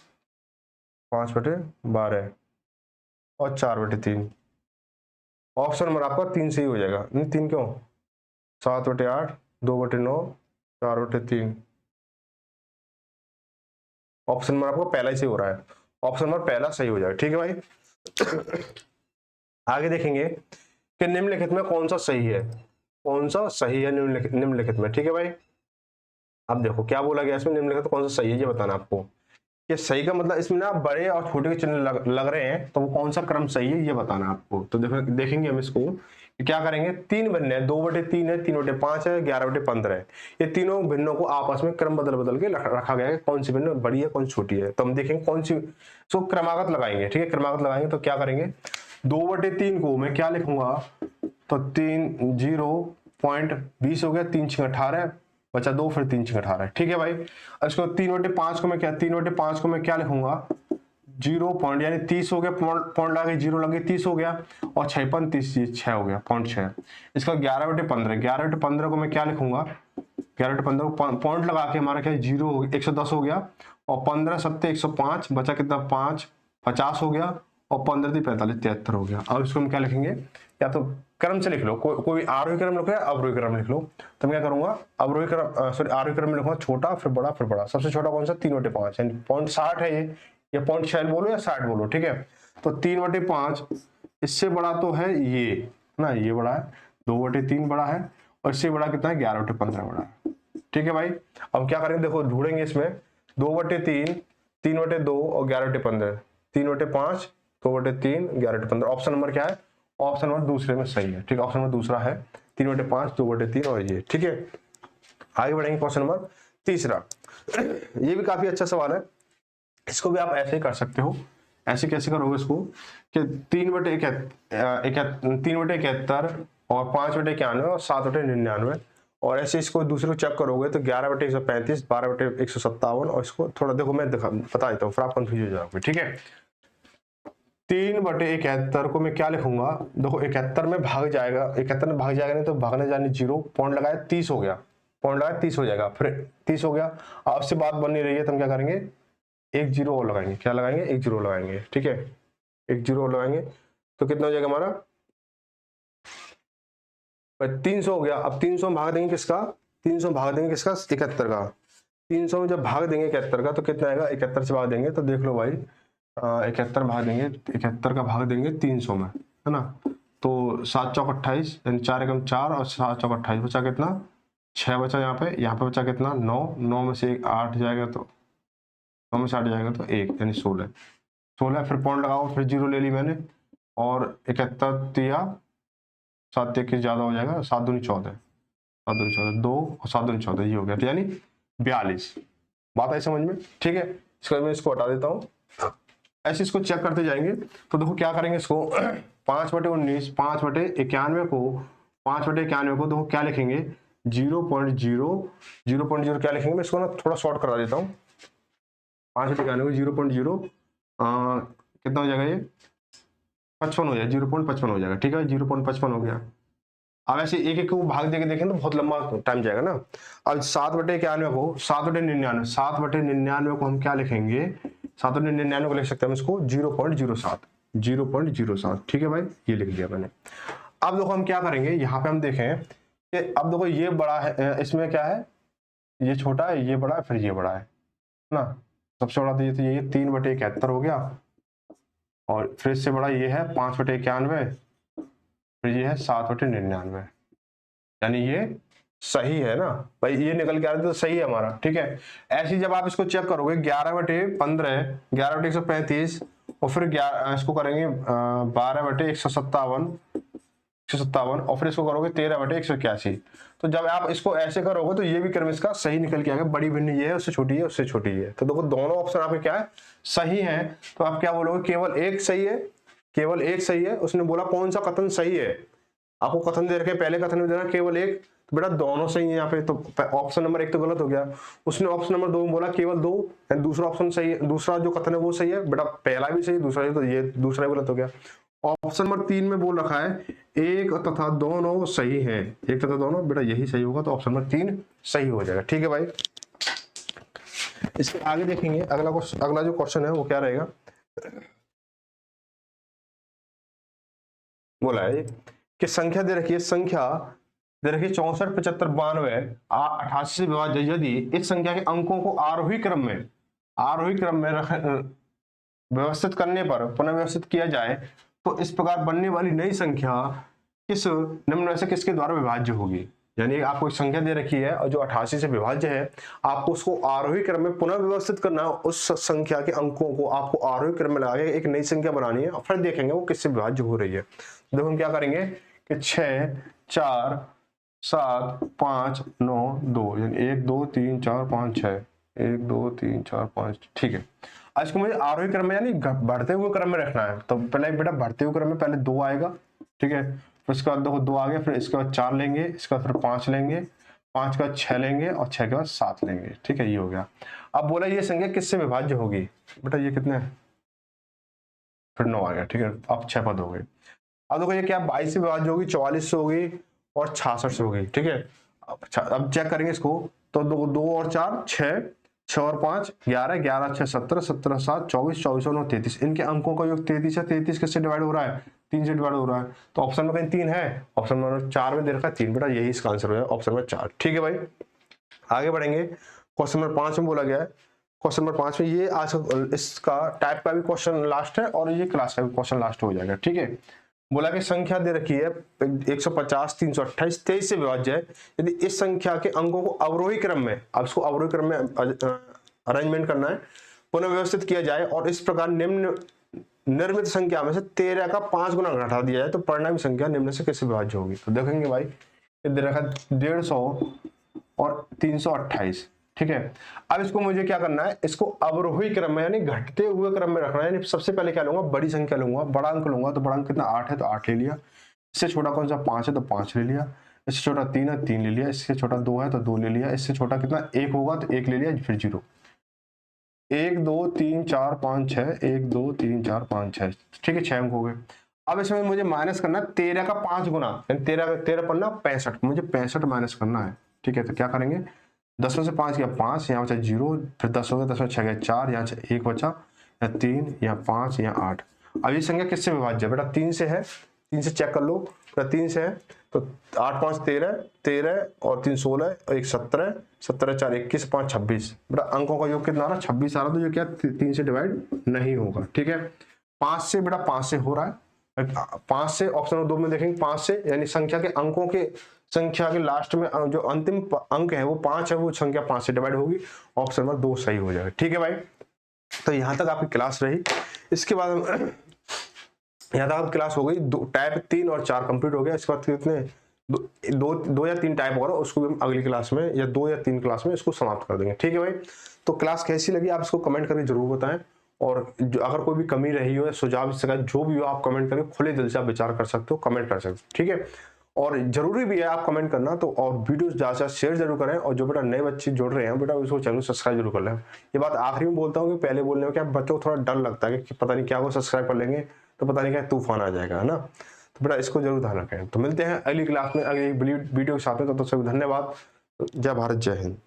5/12 और 4/3। ऑप्शन नंबर आपका 3 से ही हो जाएगा। नहीं 3 क्यों? 7/8, 2/9, 4/3। ऑप्शन नंबर आपको पहला ही सही हो रहा है, ऑप्शन नंबर पहला सही हो जाएगा। ठीक है भाई, आगे देखेंगे कि निम्नलिखित में कौन सा सही है, कौन सा सही है निम्नलिखित में। ठीक है भाई, अब देखो क्या बोला गया इसमें, निम्नलिखित कौन सा सही है ये बताना आपको। ये सही का मतलब इसमें ना बड़े और छोटे के चिन्ह लग रहे हैं, तो वो कौन सा क्रम सही है ये बताना आपको। तो देखो देखेंगे हम इसको कि क्या करेंगे, 3 भिन्न है, 2/3 है, 3/5 है, 11/15 है। ये तीनों भिन्नों को आपस में क्रम बदल बदल के रखा गया है, कौन सी भिन्न बड़ी है कौन सी छोटी है। तो हम देखेंगे कौन सी, सो क्रमागत लगाएंगे। ठीक है, क्रमागत लगाएंगे तो क्या करेंगे, 2/3 को मैं क्या लिखूंगा, तो 0.20 हो गया, 3 6 18 बचा 2, फिर 3 6 18। ठीक है भाई, अब इसको 3/5 को मैं क्या, 3/5 को मैं क्या लिखूंगा, 0 पॉइंट यानी 30 हो गया, पॉइंट लगे 0 लगे 30 हो गया, और 6 5 30 6 हो गया, 0.6। इसका 11/15, 11/15 को मैं क्या लिखूंगा, 11/15 को पॉइंट लगा के हमारा क्या 0 110 हो गया, और 15 7 105 बचा कितना 5 50 हो गया, और 15 3 45 73 हो गया। अब इसको हम क्या लिखेंगे, या तो क्रम से लिख लो, कोई आरोही क्रम लिखो या अवरोही क्रम लिख लो। तो मैं क्या करूंगा, अवरोही क्रम सॉरी आरोही क्रम में लिखूंगा, छोटा फिर बड़ा फिर बड़ा। सबसे छोटा कौन सा, 3/5 यानी 0.60 है ये, या 0.6 बोलो या 60 बोलो। ठीक है, तो 3/5, इससे बड़ा तो है ये ना, ये बड़ा है, 2/3 बड़ा है, और इससे बड़ा कितना है, 11/15 बड़ा है। ठीक है भाई, अब क्या करेंगे, देखो ढूंढेंगे इसमें 2/3, 3/2 और 11/15, 3/5, 2/3, 11/15। ऑप्शन नंबर क्या है, ऑप्शन नंबर दूसरे में सही है। ठीक है, ऑप्शन नंबर दूसरा है 3/5, 2/3 और ये। ठीक है, आगे बढ़ेंगे क्वेश्चन नंबर तीसरा। ये भी काफी अच्छा सवाल है, इसको भी आप ऐसे ही कर सकते हो। ऐसे कैसे करोगे इसको कि 3/71 और 5/91 और 7/99, और ऐसे इसको दूसरे को चेक करोगे तो 11/135, 12/157, और इसको थोड़ा देखो मैं बता देता हूँ फिर आप कंफ्यूज हो जाओगे। ठीक है, 3/71 को मैं क्या लिखूंगा, देखो 71 में भाग जाएगा, 71 में भाग जाएगा नहीं तो भागने जाने 0, पॉइंट लगाया 30 हो गया, पॉइंट लगाया 30 हो जाएगा, फिर 30 हो गया। आपसे बात बन नहीं रही है तो हम क्या करेंगे, एक 0 और लगाएंगे। क्या लगाएंगे, एक 0 लगाएंगे। ठीक है, एक 0 और लगाएंगे तो कितना हो जाएगा हमारा, 300 हो गया। अब 300 में भाग देंगे किसका, 300 भाग देंगे किसका, 71 का। 300 में जब भाग देंगे 71 का तो कितना आएगा, 71 से भाग देंगे तो देख लो भाई, 71 भाग देंगे, 71 का भाग देंगे 300 में, है ना। तो 7 चौक 28 यानी 4 एकम 4 और 7 चौक 28 बचा कितना, 6 बचा यहाँ पे बचा कितना 9, 9 में से 8 जाएगा तो 9 में से 8 जाएगा तो 1 यानी 16, 16 फिर पॉइंट लगाओ, फिर 0 ले ली मैंने, और 71 दिया, 7 1 ज्यादा हो जाएगा, 7 दूनी 14, 7 दूनी 14 2 और 7 दूनी 14 ये हो गया, यानी 42। बात आई समझ में। ठीक है, इसको मैं इसको हटा देता हूँ। ऐसे इसको चेक करते जाएंगे तो देखो क्या करेंगे, इसको 5/19, 5/91 को 5/91 को देखो क्या लिखेंगे, 0.0 क्या लिखेंगे, मैं इसको ना थोड़ा शॉर्ट करा देता हूँ। 5/91 को 0.0 कितना हो जाएगा, ये 55 हो जाएगा, 0.55 हो जाएगा। ठीक है, 0.55 हो गया। अब ऐसे एक एक को भाग देके देखें तो बहुत लंबा टाइम जाएगा ना। अब 7/91 को 7/99, 7/99 को हम क्या लिखेंगे, 7/99 को लिख सकते हैं हम इसको 0.07, 0.07। ठीक है भाई, ये लिख दिया मैंने। अब देखो हम क्या करेंगे, यहाँ पे हम देखें कि अब देखो ये बड़ा है, इसमें क्या है, ये छोटा है, ये बड़ा है, फिर ये बड़ा है ना। सबसे बड़ा तो ये 3/71 हो गया, और फिर इससे बड़ा ये है 5/91, फिर ये है 7/99, यानी ये सही है ना भाई, ये निकल के आ रहा है तो सही है हमारा। ठीक है, ऐसे जब आप इसको चेक करोगे 11/15, 11/135, और फिर इसको करेंगे 12/157, 157, और फिर इसको करोगे 13/181। तो जब आप इसको ऐसे करोगे तो ये भी क्रम इसका सही निकल के आएगा, बड़ी भिन्न ये है, उससे छोटी है, उससे छोटी है। तो देखो दोनों ऑप्शन आपके क्या है, सही है। तो आप क्या बोलोगे, केवल एक सही है, केवल एक सही है। उसने बोला कौन सा कथन सही है, आपको कथन दे रखे, पहले कथन में देना केवल एक, तो बेटा दोनों सही है यहाँ पे। तो ऑप्शन नंबर 1 तो गलत हो गया। उसने ऑप्शन नंबर 2 में बोला केवल 2, दूसरा ऑप्शन सही है, दूसरा जो कथन है वो सही है, बेटा पहला भी सही, दूसरा तो ये दूसरा गलत हो गया। ऑप्शन नंबर 3 में बोल रखा है एक तथा दोनों सही है, एक तथा दोनों, बेटा यही सही होगा, तो ऑप्शन नंबर 3 सही हो जाएगा। ठीक है भाई, इसके आगे देखेंगे अगला जो क्वेश्चन है वो क्या रहेगा, बोला है कि संख्या दे रखी है, संख्या दे रखी 64 75 92 88 से विभाज्य यदि इस संख्या के अंकों को आरोही क्रम में व्यवस्थित करने पर पुनः व्यवस्थित किया जाए तो इस प्रकार बनने वाली नई संख्या किस निम्न में से किसके द्वारा विभाज्य होगी। यानी आपको एक संख्या दे रखी है और जो 88 से विभाज्य है, आपको उसको आरोही क्रम में पुनः व्यवस्थित करना है। उस संख्या के अंकों को आपको आरोही क्रम में लगा के एक नई संख्या बनानी है और फिर देखेंगे वो किससे विभाज्य हो रही है। देखो हम क्या करेंगे कि 6 4 7 5 9 2, यानी 1 2 3 4 5 6, 1 2 3 4 5, ठीक है। आज को मुझे आरोही क्रम में यानी बढ़ते हुए क्रम में रखना है। तो पहले बेटा बढ़ते हुए क्रम में पहले 2 आएगा, ठीक है, फिर उसके बाद देखो 2 आ गया, फिर इसके बाद 4 लेंगे, इसके बाद फिर 5 लेंगे, 5 के बाद 6 लेंगे और 6 के बाद 7 लेंगे, ठीक है, ये हो गया। अब बोला ये संख्या किससे विभाज्य होगी, बेटा ये कितने है, फिर 9 आ गया, ठीक है। अब 6 पद हो गए। अब देखो ये क्या 22 से विभाज्य होगी, 44 से होगी और 66 से होगी, ठीक है। अब चेक करेंगे इसको, तो 2 और 4 6, 6 और 5 11, 11 6 17, 17 7 24, 24 और 9 33। इनके अंकों का योग 33 है। 33 किससे डिवाइड हो रहा है, 3 से डिवाइड हो रहा है। तो ऑप्शन में कहीं 3 है, ऑप्शन नंबर 4 में दे रखा है 3, बेटा यही इसका आंसर हो जाएगा, ऑप्शन नंबर 4, ठीक है भाई। आगे बढ़ेंगे, क्वेश्चन नंबर 5 में बोला गया है, क्वेश्चन नंबर 5 में ये आज इसका टाइप का भी क्वेश्चन लास्ट है और ये क्लास का भी क्वेश्चन लास्ट हो जाएगा, ठीक है। बोला कि संख्या दे रखी है 150 328 23 से विभाज्य है। यदि इस संख्या के अंकों को अवरोही क्रम में, अब इसको अवरोही क्रम में अरेंजमेंट करना है, पुनः व्यवस्थित किया जाए और इस प्रकार निम्न निर्मित संख्या में से 13 का 5 गुना घटा दिया जाए तो परिणामी संख्या निम्न से किससे विभाज्य होगी। तो देखेंगे भाई, ये दे रखा 150 और 328, ठीक है। अब इसको मुझे क्या करना है, इसको अवरोही क्रम में यानी घटते हुए क्रम में रखना है। यानी सबसे पहले क्या लूंगा, बड़ी संख्या लूंगा, बड़ा अंक लूंगा। तो बड़ा अंक कितना 8 है तो 8 ले लिया। इससे छोटा कौन सा 5 है तो 5 ले लिया। इससे छोटा 3 है 3 ले लिया। इससे छोटा 2 है तो 2 ले लिया। इससे छोटा कितना 1 होगा तो 1 ले लिया, फिर 0। 1 2 3 4 5 6, 1 2 3 4 5 6, ठीक है, 6 अंक हो गए। अब इसमें मुझे माइनस करना है 13 का 5 गुना, 13 पन्ना 65, मुझे 65 माइनस करना है, ठीक है। तो क्या करेंगे, 10 में से 5 गया 5, यहाँ बचा 0, फिर 10 हो गया, 10 में 6 गया 4, यहाँ 1 बचा, यहाँ 3, यहाँ 5, यहाँ 8। अब ये संख्या किससे विभाज्य है, बेटा 3 से है। 3 से चेक कर लो, बेटा 3 से है तो 8 5 13, 13 और 3 16 और 1 17, 17 4 21, 5 26। बेटा अंकों का योग कितना आ रहा, 26 आ रहा, तो जो क्या 3 से डिवाइड नहीं होगा, ठीक है। 5 से बेटा 5 से हो रहा है, 5 से ऑप्शन 2 में देखेंगे 5 से, यानी संख्या के अंकों के संख्या के लास्ट में जो अंतिम अंक है वो 5 है, वो संख्या 5 से डिवाइड होगी, ऑप्शन नंबर 2 सही हो जाएगा, ठीक है भाई। तो यहां तक आपकी क्लास रही। इसके बाद यहाँ तक आपकी क्लास हो गई, टाइप 3 और 4 कंप्लीट हो गया। इसके बाद कितने दो या 3 टाइप और उसको भी हम अगली क्लास में या 2 या 3 क्लास में इसको समाप्त कर देंगे, ठीक है भाई। तो क्लास कैसी लगी आप इसको कमेंट करके जरूर बताएं, और अगर कोई भी कमी रही हो या सुझाव जो भी हो आप कमेंट करके खुले दिल से आप विचार कर सकते हो, कमेंट कर सकते हो, ठीक है। और जरूरी भी है आप कमेंट करना, तो और वीडियो ज्यादा शेयर जरूर करें। और जो बेटा नए बच्चे जुड़ रहे हैं बेटा उसको चैनल सब्सक्राइब जरूर कर लें। ये बात आखिरी में बोलता हूँ कि पहले बोलने में क्या बच्चों को थोड़ा डर लगता है कि पता नहीं क्या वो सब्सक्राइब कर लेंगे तो पता नहीं क्या तूफान आ जाएगा, है ना। तो बेटा इसको जरूर ध्यान रखें। तो मिलते हैं अगली क्लास में अगली वीडियो के साथ में, तो सभी धन्यवाद। जय भारत, जय हिंद।